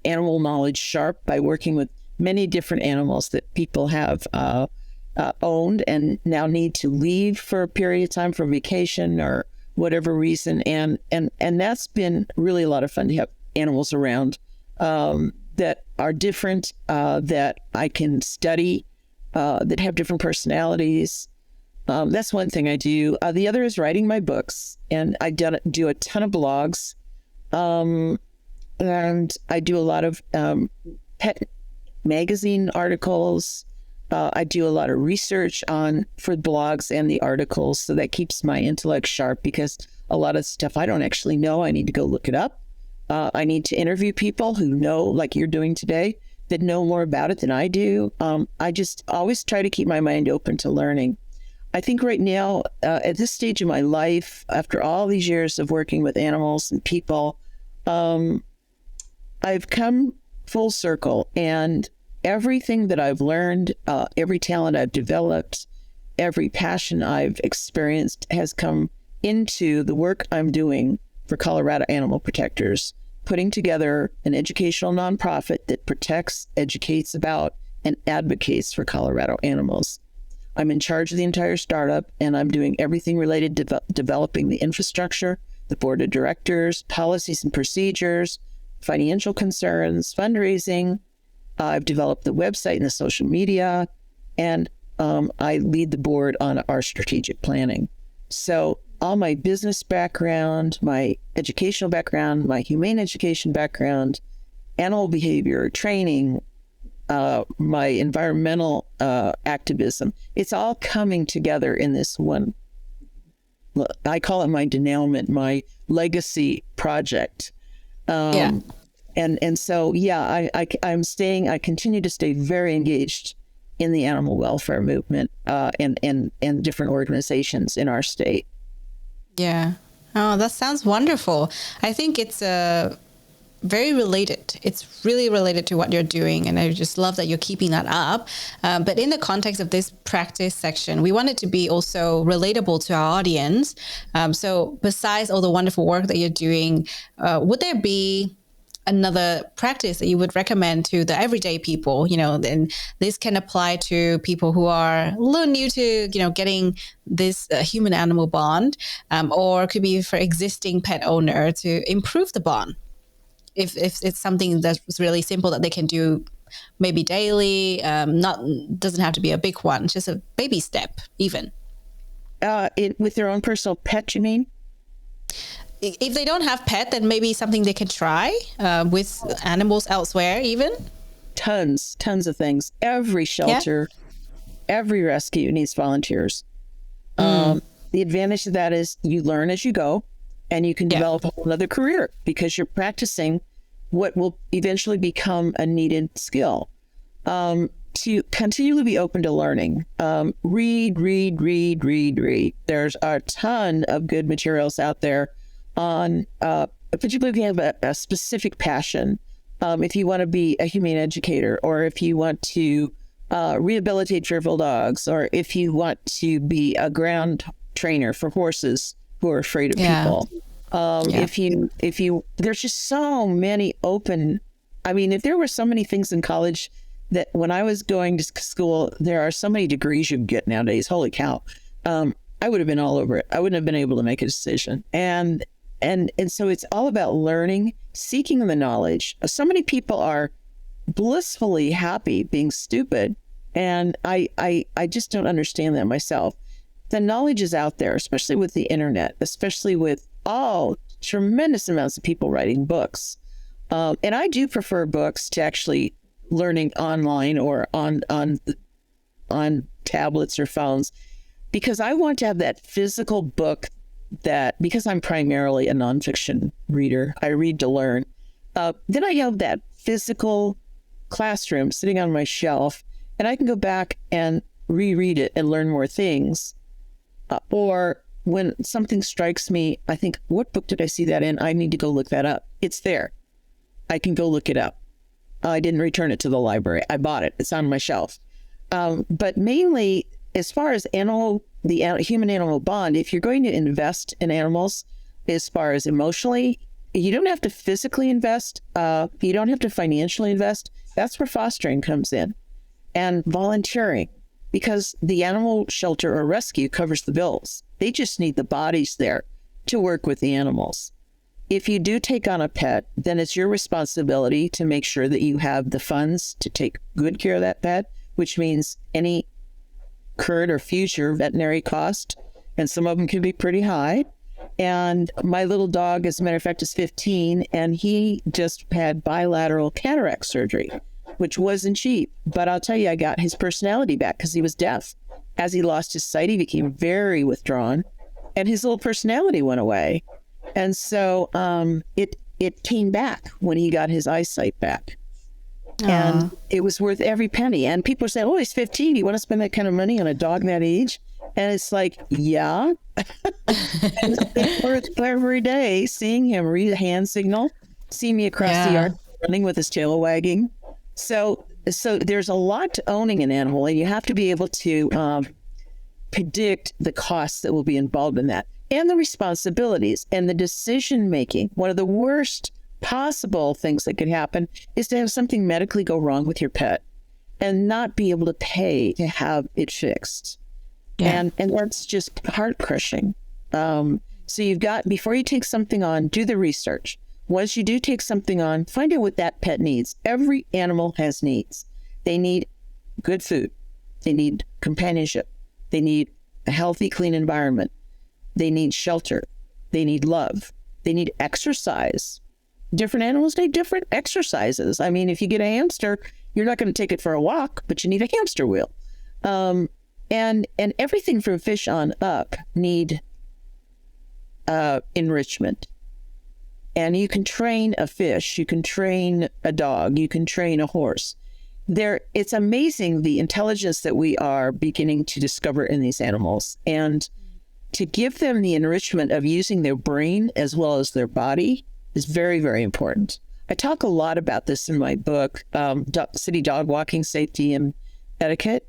Speaker 2: animal knowledge sharp by working with many different animals that people have owned and now need to leave for a period of time for vacation or whatever reason, and that's been really a lot of fun to have animals around that are different, that I can study, that have different personalities. That's one thing I do. The other is writing my books, and I do a ton of blogs, and I do a lot of pet magazine articles. I do a lot of research for blogs and the articles, so that keeps my intellect sharp, because a lot of stuff I don't actually know. I need to go look it up. I need to interview people who know, like you're doing today, that know more about it than I do. I just always try to keep my mind open to learning. I think right now, at this stage of my life, after all these years of working with animals and people, I've come full circle, and everything that I've learned, every talent I've developed, every passion I've experienced has come into the work I'm doing for Colorado Animal Protectors, putting together an educational nonprofit that protects, educates about, and advocates for Colorado animals. I'm in charge of the entire startup, and I'm doing everything related to developing the infrastructure, the board of directors, policies and procedures, financial concerns, fundraising. I've developed the website and the social media, and I lead the board on our strategic planning. So all my business background, my educational background, my humane education background, animal behavior, training, my environmental activism, it's all coming together in this one I call it my denouement, my legacy project. And so, yeah, I continue to stay very engaged in the animal welfare movement and different organizations in our state.
Speaker 1: Yeah. Oh, that sounds wonderful. I think it's very related. It's really related to what you're doing. And I just love that you're keeping that up. But in the context of this practice section, we want it to be also relatable to our audience. So besides all the wonderful work that you're doing, would there be another practice that you would recommend to the everyday people? And this can apply to people who are a little new to, getting this human animal bond, or it could be for existing pet owner to improve the bond. If it's something that's really simple that they can do maybe daily, doesn't have to be a big one, just a baby step even.
Speaker 2: With their own personal pet, you mean?
Speaker 1: If they don't have pet, then maybe something they can try with animals elsewhere even.
Speaker 2: Tons of things. Every shelter, every rescue needs volunteers. The advantage of that is you learn as you go, and you can develop another career because you're practicing what will eventually become a needed skill. To continually be open to learning. Read. There's a ton of good materials out there on, particularly if you have a specific passion. If you want to be a humane educator, or if you want to rehabilitate fearful dogs, or if you want to be a ground trainer for horses who are afraid of people. If you, there's just so many open, if there were so many things in college that when I was going to school, there are so many degrees you get nowadays. Holy cow. I would have been all over it. I wouldn't have been able to make a decision. And so it's all about learning, seeking the knowledge. So many people are blissfully happy being stupid. And I just don't understand that myself. The knowledge is out there, especially with the internet, especially with tremendous amounts of people writing books. And I do prefer books to actually learning online or on tablets or phones, because I want to have that physical book because I'm primarily a nonfiction reader, I read to learn. Then I have that physical classroom sitting on my shelf, and I can go back and reread it and learn more things. Or when something strikes me, I think, what book did I see that in? I need to go look that up. It's there. I can go look it up. I didn't return it to the library. I bought it. It's on my shelf. But mainly, as far as the human-animal bond, if you're going to invest in animals, as far as emotionally, you don't have to physically invest. You don't have to financially invest. That's where fostering comes in. And volunteering, because the animal shelter or rescue covers the bills. They just need the bodies there to work with the animals. If you do take on a pet, then it's your responsibility to make sure that you have the funds to take good care of that pet, which means any current or future veterinary cost, and some of them can be pretty high. And my little dog, as a matter of fact, is 15, and he just had bilateral cataract surgery, which wasn't cheap. But I'll tell you, I got his personality back because he was deaf. As he lost his sight, he became very withdrawn, and his little personality went away. And so it came back when he got his eyesight back. Aww. And it was worth every penny. And people are saying, oh, he's 15. You want to spend that kind of money on a dog that age? And it's like, yeah. And it's worth every day seeing him read a hand signal, see me across the yard running with his tail wagging. So there's a lot to owning an animal, and you have to be able to predict the costs that will be involved in that, and the responsibilities and the decision making. One of the worst possible things that could happen is to have something medically go wrong with your pet and not be able to pay to have it fixed. And that's just heart crushing. So you've got, before you take something on, do the research. Once you do take something on, find out what that pet needs. Every animal has needs. They need good food. They need companionship. They need a healthy, clean environment. They need shelter. They need love. They need exercise. Different animals need different exercises. I mean, if you get a hamster, you're not going to take it for a walk, but you need a hamster wheel. And everything from fish on up need enrichment. And you can train a fish, you can train a dog, you can train a horse. It's amazing the intelligence that we are beginning to discover in these animals. And to give them the enrichment of using their brain as well as their body is very, very important. I talk a lot about this in my book, City Dog Walking Safety and Etiquette.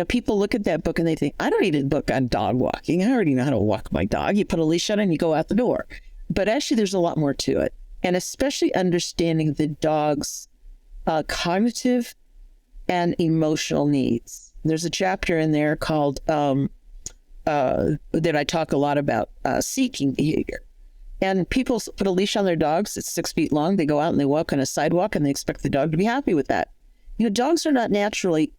Speaker 2: People look at that book and they think, I don't need a book on dog walking. I already know how to walk my dog. You put a leash on and you go out the door. But actually, there's a lot more to it. And especially understanding the dog's cognitive and emotional needs. There's a chapter in there called, that I talk a lot about, seeking behavior. And people put a leash on their dogs that's 6 feet long. They go out and they walk on a sidewalk and they expect the dog to be happy with that. Dogs are not naturally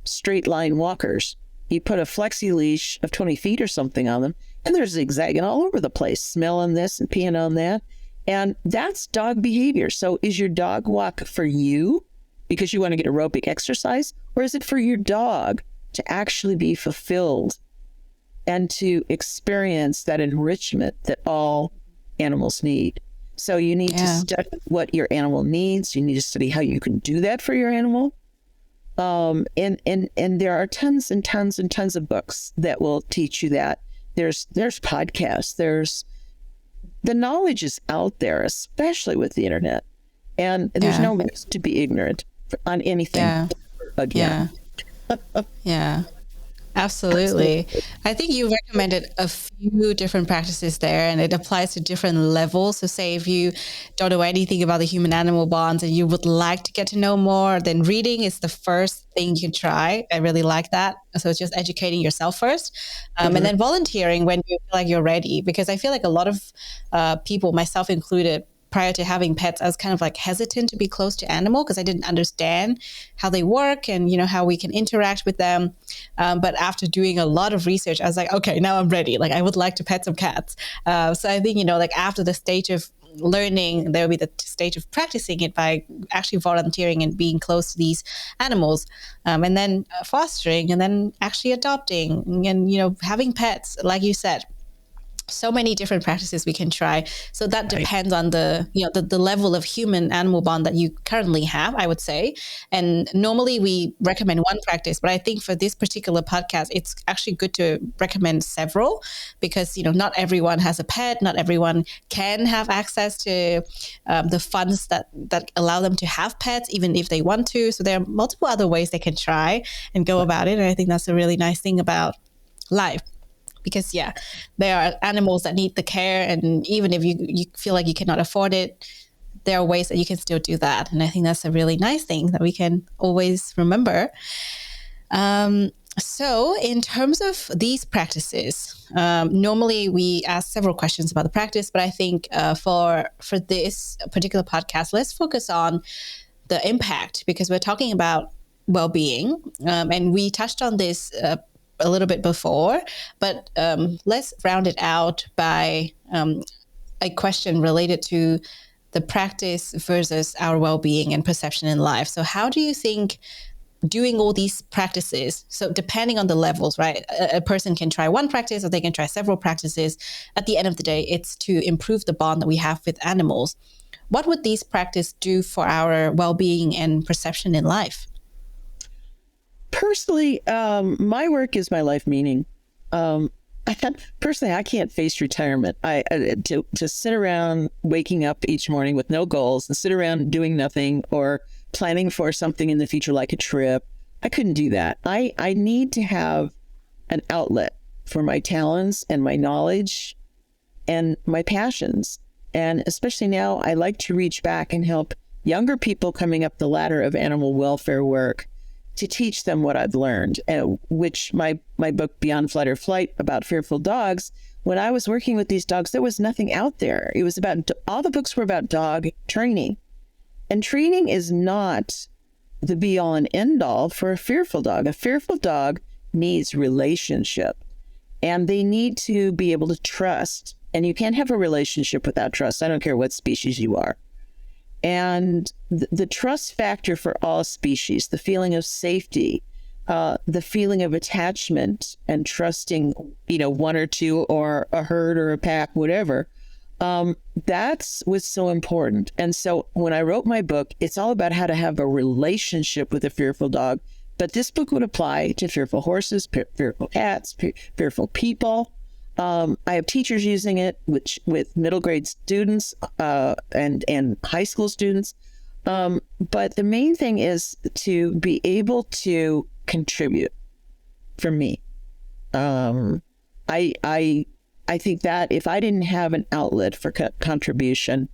Speaker 2: straight line walkers. You put a flexi leash of 20 feet or something on them, and they're zigzagging all over the place, smelling this and peeing on that. And that's dog behavior. So is your dog walk for you because you want to get aerobic exercise, or is it for your dog to actually be fulfilled and to experience that enrichment that all animals need? So you need to study what your animal needs. You need to study how you can do that for your animal. And there are tons and tons and tons of books that will teach you that. There's podcasts. The knowledge is out there, especially with the internet. And there's no reason to be ignorant on anything again.
Speaker 1: Yeah. Absolutely. I think you recommended a few different practices there, and it applies to different levels. So say if you don't know anything about the human-animal bonds and you would like to get to know more, then reading is the first thing you can try. I really like that. So it's just educating yourself first. And then volunteering when you feel like you're ready, because I feel like a lot of people, myself included, prior to having pets, I was kind of like hesitant to be close to animal because I didn't understand how they work and, how we can interact with them. But after doing a lot of research, I was like, okay, now I'm ready. Like I would like to pet some cats. So I think, like after the stage of learning, there will be the stage of practicing it by actually volunteering and being close to these animals, and then fostering, and then actually adopting and, having pets, like you said. So many different practices we can try. So that depends on the level of human animal bond that you currently have, I would say. And normally we recommend one practice, but I think for this particular podcast, it's actually good to recommend several because, not everyone has a pet. Not everyone can have access to the funds that allow them to have pets, even if they want to. So there are multiple other ways they can try and go about it. And I think that's a really nice thing about life. Because, there are animals that need the care. And even if you feel like you cannot afford it, there are ways that you can still do that. And I think that's a really nice thing that we can always remember. So in terms of these practices, normally we ask several questions about the practice. But I think for this particular podcast, let's focus on the impact, because we're talking about well-being. And we touched on this a little bit before, but let's round it out by a question related to the practice versus our well-being and perception in life. So how do you think doing all these practices, so depending on the levels, right? A person can try one practice or they can try several practices. At the end of the day, it's to improve the bond that we have with animals. What would these practices do for our well-being and perception in life?
Speaker 2: Personally, my work is my life meaning. Personally, I can't face retirement. To sit around waking up each morning with no goals and sit around doing nothing or planning for something in the future like a trip, I couldn't do that. I need to have an outlet for my talents and my knowledge and my passions. And especially now, I like to reach back and help younger people coming up the ladder of animal welfare work to teach them what I've learned, which my book, Beyond Flight or Flight, about fearful dogs, when I was working with these dogs, there was nothing out there. It was about, all the books were about dog training. And training is not the be all and end all for a fearful dog. A fearful dog needs relationship, and they need to be able to trust. And you can't have a relationship without trust. I don't care what species you are. And the trust factor for all species, the feeling of safety, the feeling of attachment and trusting, one or two or a herd or a pack, whatever, that's what's so important. And so when I wrote my book, it's all about how to have a relationship with a fearful dog. But this book would apply to fearful horses, fearful cats, fearful people. I have teachers using it with middle grade students and high school students. But the main thing is to be able to contribute. For me, I think that if I didn't have an outlet for contribution,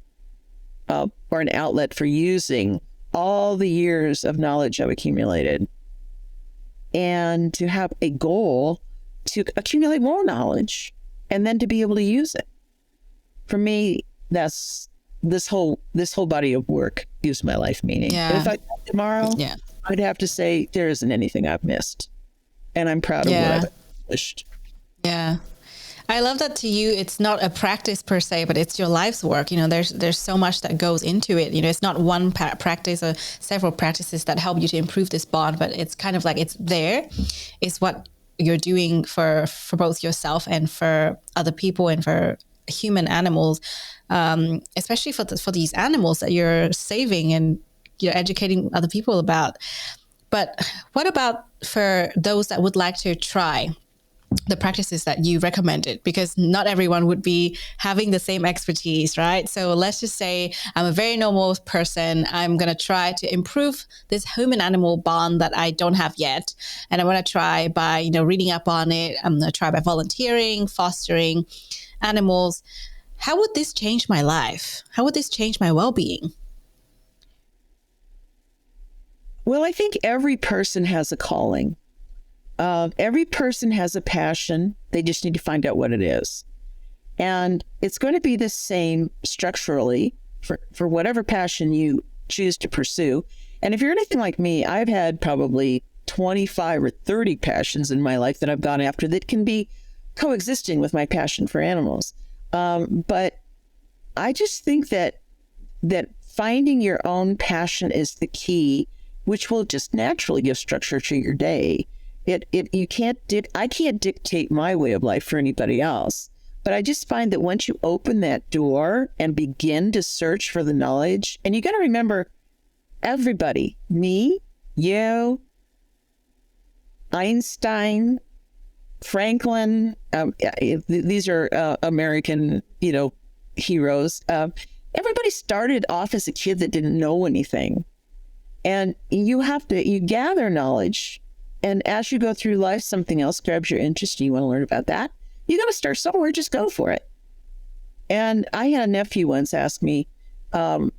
Speaker 2: or an outlet for using all the years of knowledge I've accumulated, and to have a goal to accumulate more knowledge and then to be able to use it, for me, that's this whole body of work gives my life meaning.
Speaker 1: Yeah.
Speaker 2: But if I died tomorrow, I'd have to say there isn't anything I've missed, and I'm proud of what I've accomplished.
Speaker 1: Yeah. I love that to you, it's not a practice per se, but it's your life's work. There's so much that goes into it. It's not one practice or several practices that help you to improve this bond, but it's kind of like it's there. It's what you're doing for both yourself and for other people and for human animals, especially for these animals that you're saving and you're educating other people about. But what about for those that would like to try the practices that you recommended? Because not everyone would be having the same expertise, right? So let's just say I'm a very normal person. I'm going to try to improve this human-animal bond that I don't have yet. And I'm going to try by, reading up on it. I'm going to try by volunteering, fostering animals. How would this change my life? How would this change my well-being?
Speaker 2: Well, I think every person has a calling. Every person has a passion. They just need to find out what it is. And it's going to be the same structurally for whatever passion you choose to pursue. And if you're anything like me, I've had probably 25 or 30 passions in my life that I've gone after that can be coexisting with my passion for animals. But I just think that finding your own passion is the key, which will just naturally give structure to your day. I can't dictate my way of life for anybody else, but I just find that once you open that door and begin to search for the knowledge, and you got to remember, everybody, me, you, Einstein, Franklin, these are American, heroes. Everybody started off as a kid that didn't know anything, and you gather knowledge. And as you go through life, something else grabs your interest and you want to learn about that. You got to start somewhere, just go for it. And I had a nephew once ask me, how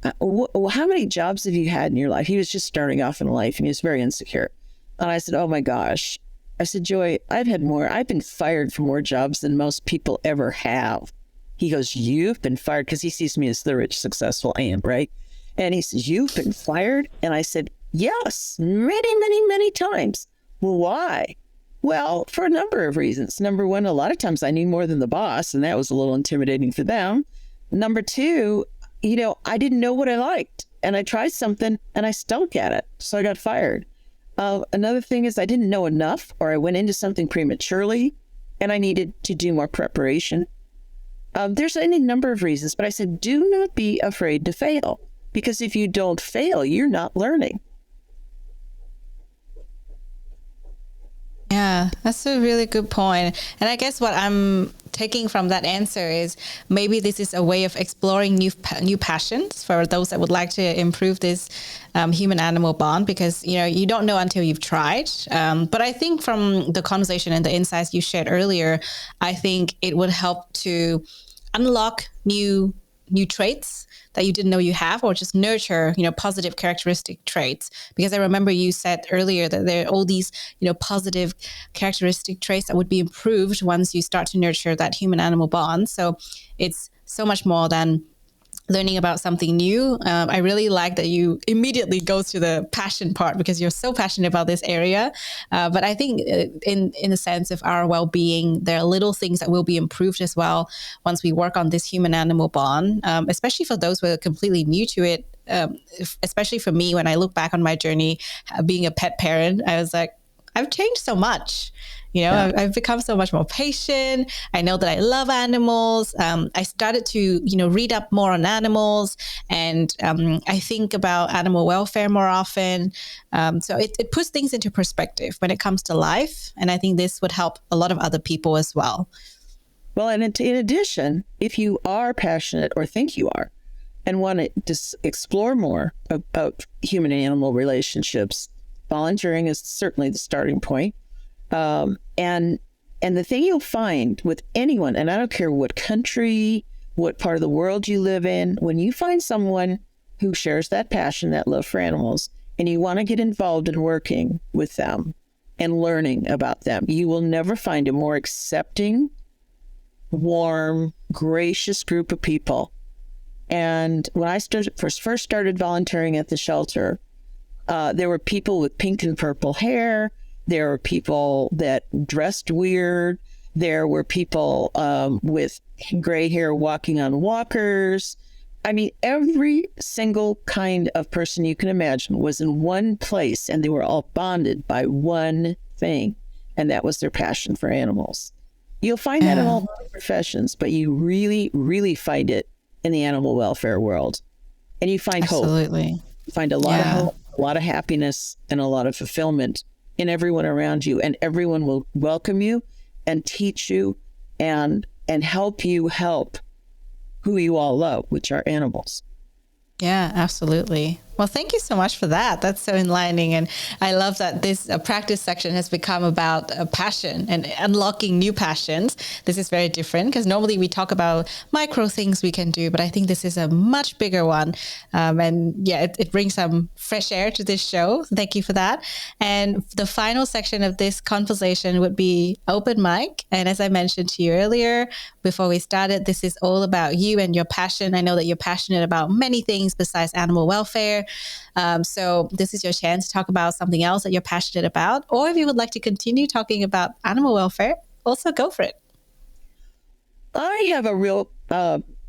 Speaker 2: many jobs have you had in your life? He was just starting off in life and he was very insecure. And I said, oh my gosh. I said, Joy, I've had more. I've been fired for more jobs than most people ever have. He goes, you've been fired? Because he sees me as the rich, successful aunt, right? And he says, you've been fired? And I said, yes, many, many, many times. Well, why? Well, for a number of reasons. Number one, a lot of times I knew more than the boss, and that was a little intimidating for them. Number two, I didn't know what I liked, and I tried something and I stunk at it, so I got fired. Another thing is I didn't know enough, or I went into something prematurely and I needed to do more preparation. There's any number of reasons, but I said, do not be afraid to fail, because if you don't fail, you're not learning.
Speaker 1: Yeah, that's a really good point. And I guess what I'm taking from that answer is maybe this is a way of exploring new passions for those that would like to improve this human-animal bond, because, you don't know until you've tried. But I think from the conversation and the insights you shared earlier, I think it would help to unlock new traits that you didn't know you have, or just nurture, positive characteristic traits. Because I remember you said earlier that there are all these, positive characteristic traits that would be improved once you start to nurture that human-animal bond. So it's so much more than learning about something new. I really like that you immediately go to the passion part, because you're so passionate about this area. But I think in the sense of our well-being, there are little things that will be improved as well once we work on this human-animal bond, especially for those who are completely new to it. especially for me, when I look back on my journey being a pet parent, I was like, I've changed so much. I've become so much more patient. I know that I love animals. I started to, read up more on animals, and I think about animal welfare more often. So it puts things into perspective when it comes to life. And I think this would help a lot of other people as well.
Speaker 2: Well, and in addition, if you are passionate or think you are and want to explore more about human and animal relationships, volunteering is certainly the starting point. And the thing you'll find with anyone, and I don't care what country, what part of the world you live in, when you find someone who shares that passion, that love for animals, and you want to get involved in working with them and learning about them, you will never find a more accepting, warm, gracious group of people. And when I first started volunteering at the shelter, there were people with pink and purple hair. There were people that dressed weird. There were people with gray hair walking on walkers. I mean, every single kind of person you can imagine was in one place, and they were all bonded by one thing, and that was their passion for animals. You'll find that in all professions, but you really, really find it in the animal welfare world. And you find
Speaker 1: Absolutely.
Speaker 2: hope. You find a lot of hope, a lot of happiness, and a lot of fulfillment in everyone around you, and everyone will welcome you and teach you and help you help who you all love, which are animals.
Speaker 1: Yeah, absolutely. Well, thank you so much for that. That's so enlightening. And I love that this practice section has become about passion and unlocking new passions. This is very different because normally we talk about micro things we can do, but I think this is a much bigger one. It brings some fresh air to this show. Thank you for that. And the final section of this conversation would be open mic. And as I mentioned to you earlier, before we started, this is all about you and your passion. I know that you're passionate about many things besides animal welfare. So this is your chance to talk about something else that you're passionate about, or if you would like to continue talking about animal welfare, also go for it.
Speaker 2: I have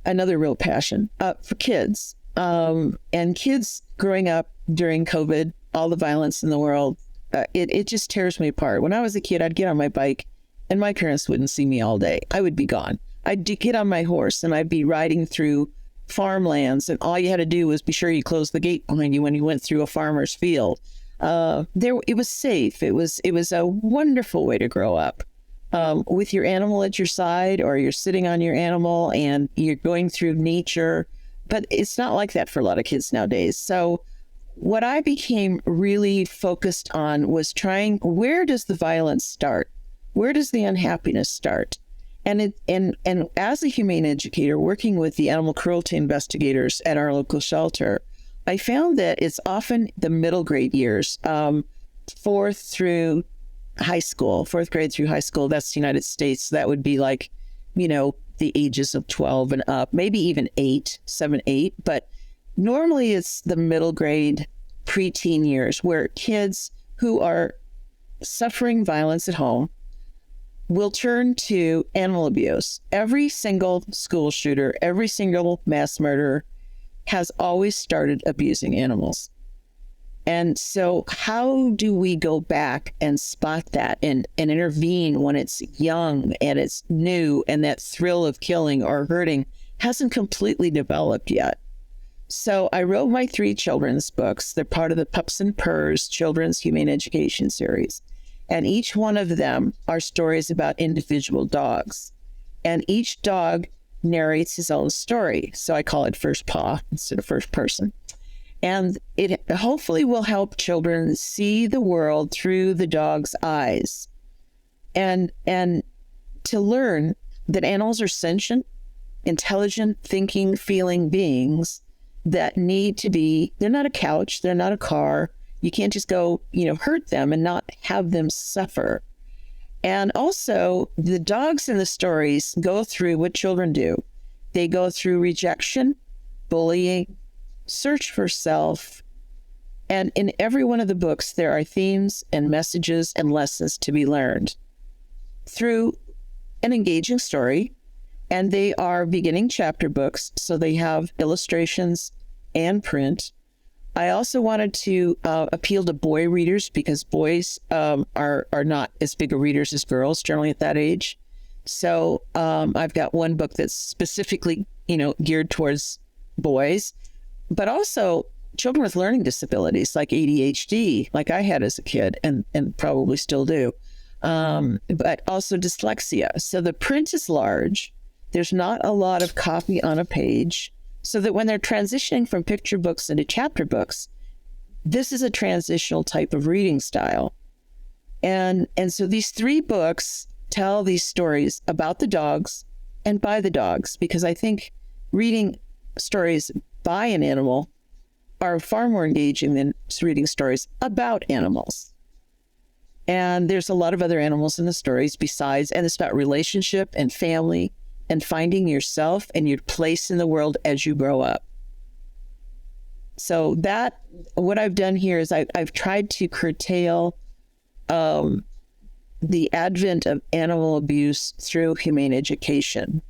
Speaker 2: another real passion for kids, and kids growing up during COVID, all the violence in the world. It just tears me apart. When I was a kid, I'd get on my bike and my parents wouldn't see me all day. I would be gone. I'd get on my horse and I'd be riding through farmlands, and all you had to do was be sure you closed the gate behind you when you went through a farmer's field. It was safe. It was a wonderful way to grow up, with your animal at your side, or you're sitting on your animal and you're going through nature. But it's not like that for a lot of kids nowadays. So what I became really focused on was where does the violence start? Where does the unhappiness start? And as a humane educator working with the animal cruelty investigators at our local shelter, I found that it's often the middle grade years, fourth grade through high school. That's the United States. That would be like, the ages of 12 and up, maybe even 7, 8. But normally it's the middle grade, preteen years where kids who are suffering violence at home will turn to animal abuse. Every single school shooter, every single mass murderer has always started abusing animals. And so how do we go back and spot that and intervene when it's young and it's new and that thrill of killing or hurting hasn't completely developed yet? So I wrote my 3 children's books. They're part of the Pups and Purrs Children's Humane Education series. And each one of them are stories about individual dogs. And each dog narrates his own story. So I call it first paw instead of first person. And it hopefully will help children see the world through the dog's eyes. And to learn that animals are sentient, intelligent, thinking, feeling beings that need to be, they're not a couch, they're not a car. You can't just go, hurt them and not have them suffer. And also, the dogs in the stories go through what children do. They go through rejection, bullying, search for self. And in every one of the books, there are themes and messages and lessons to be learned through an engaging story. And they are beginning chapter books, so they have illustrations and print. I also wanted to appeal to boy readers because boys are not as big of readers as girls generally at that age. So I've got one book that's specifically, geared towards boys, but also children with learning disabilities like ADHD, like I had as a kid and probably still do, but also dyslexia. So the print is large. There's not a lot of copy on a page, so that when they're transitioning from picture books into chapter books, this is a transitional type of reading style. And so these 3 books tell these stories about the dogs and by the dogs, because I think reading stories by an animal are far more engaging than reading stories about animals. And there's a lot of other animals in the stories besides, and it's about relationship and family and finding yourself and your place in the world as you grow up. So what I've done here is I've tried to curtail the advent of animal abuse through humane education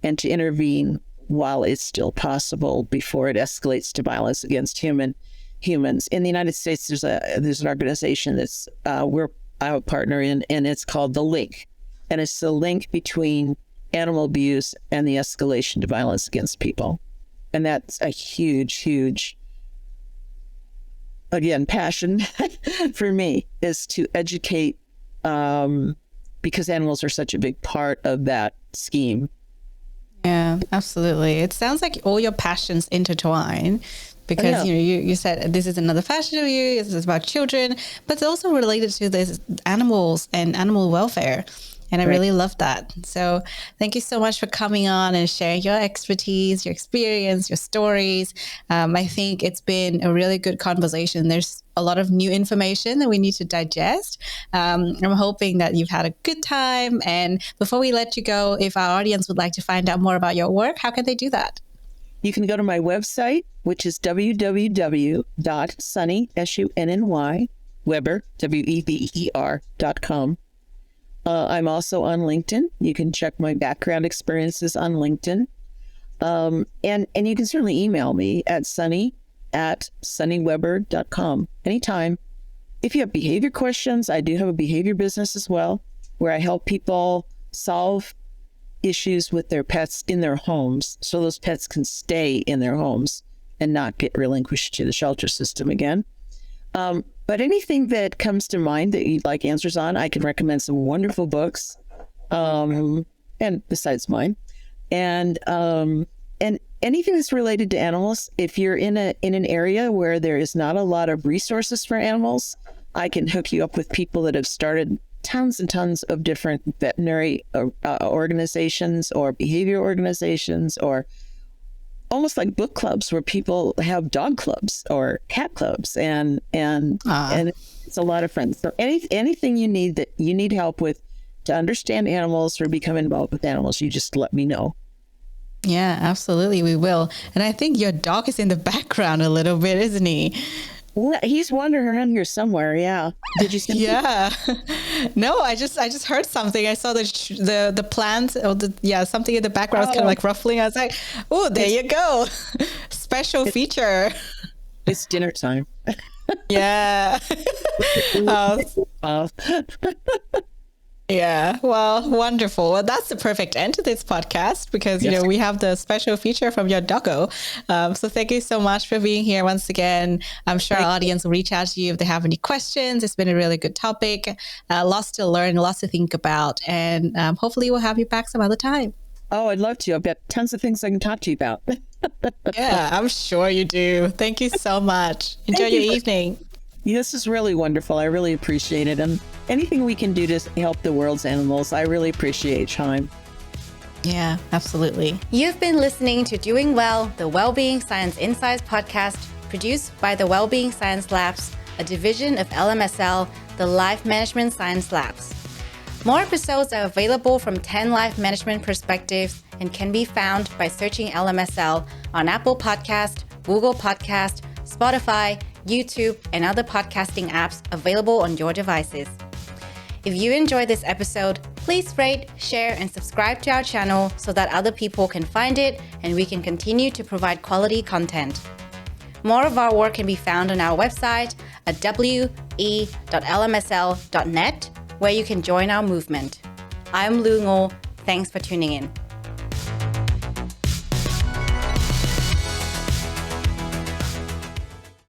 Speaker 2: and to intervene while it's still possible before it escalates to violence against humans. In the United States, there's an organization that's we're a partner in, and it's called The Link. And it's the link between animal abuse and the escalation to violence against people. And that's a huge, huge, again, passion for me, is to educate because animals are such a big part of that scheme.
Speaker 1: Yeah, absolutely. It sounds like all your passions intertwine because, you said this is another passion of you. This is about children, but it's also related to this animals and animal welfare. And I really love that. So thank you so much for coming on and sharing your expertise, your experience, your stories. I think it's been a really good conversation. There's a lot of new information that we need to digest. I'm hoping that you've had a good time. And before we let you go, if our audience would like to find out more about your work, how can they do that?
Speaker 2: You can go to my website, which is www.sunny, SUNNY, Weber, WEBER.com. I'm also on LinkedIn. You can check my background experiences on LinkedIn. And you can certainly email me at sunny@sunnyweber.com anytime. If you have behavior questions, I do have a behavior business as well, where I help people solve issues with their pets in their homes so those pets can stay in their homes and not get relinquished to the shelter system again. But anything that comes to mind that you'd like answers on, I can recommend some wonderful books, and besides mine, and anything that's related to animals. If you're in an area where there is not a lot of resources for animals, I can hook you up with people that have started tons and tons of different veterinary organizations or behavior organizations, or almost like book clubs where people have dog clubs or cat clubs, and it's a lot of fun. So anything you need help with to understand animals or become involved with animals, you just let me know.
Speaker 1: Yeah, absolutely, we will. And I think your dog is in the background a little bit, isn't he?
Speaker 2: Well, he's wandering around here somewhere. Yeah. Did you see?
Speaker 1: Yeah. No, I just heard something. I saw the plant or something in the background was kind of like ruffling. I was like, oh, there you go. Special feature.
Speaker 2: It's dinner time.
Speaker 1: Yeah. Yeah. Well, wonderful. Well, that's the perfect end to this podcast because, we have the special feature from your doggo. So thank you so much for being here once again. I'm sure our audience will reach out to you if they have any questions. It's been a really good topic. Lots to learn, lots to think about. And hopefully we'll have you back some other time.
Speaker 2: Oh, I'd love to. I've got tons of things I can talk to you about.
Speaker 1: Yeah, I'm sure you do. Thank you so much. Enjoy your evening.
Speaker 2: This is really wonderful. I really appreciate it. And anything we can do to help the world's animals, I really appreciate, Chime.
Speaker 1: Yeah, absolutely. You've been listening to Doing Well, the Wellbeing Science Insights Podcast, produced by the Wellbeing Science Labs, a division of LMSL, the Life Management Science Labs. More episodes are available from 10 life management perspectives and can be found by searching LMSL on Apple Podcast, Google Podcast, Spotify, YouTube, and other podcasting apps available on your devices. If you enjoyed this episode, please rate, share, and subscribe to our channel so that other people can find it and we can continue to provide quality content. More of our work can be found on our website at we.lmsl.net, where you can join our movement. I'm Lu Ngo. Thanks for tuning in.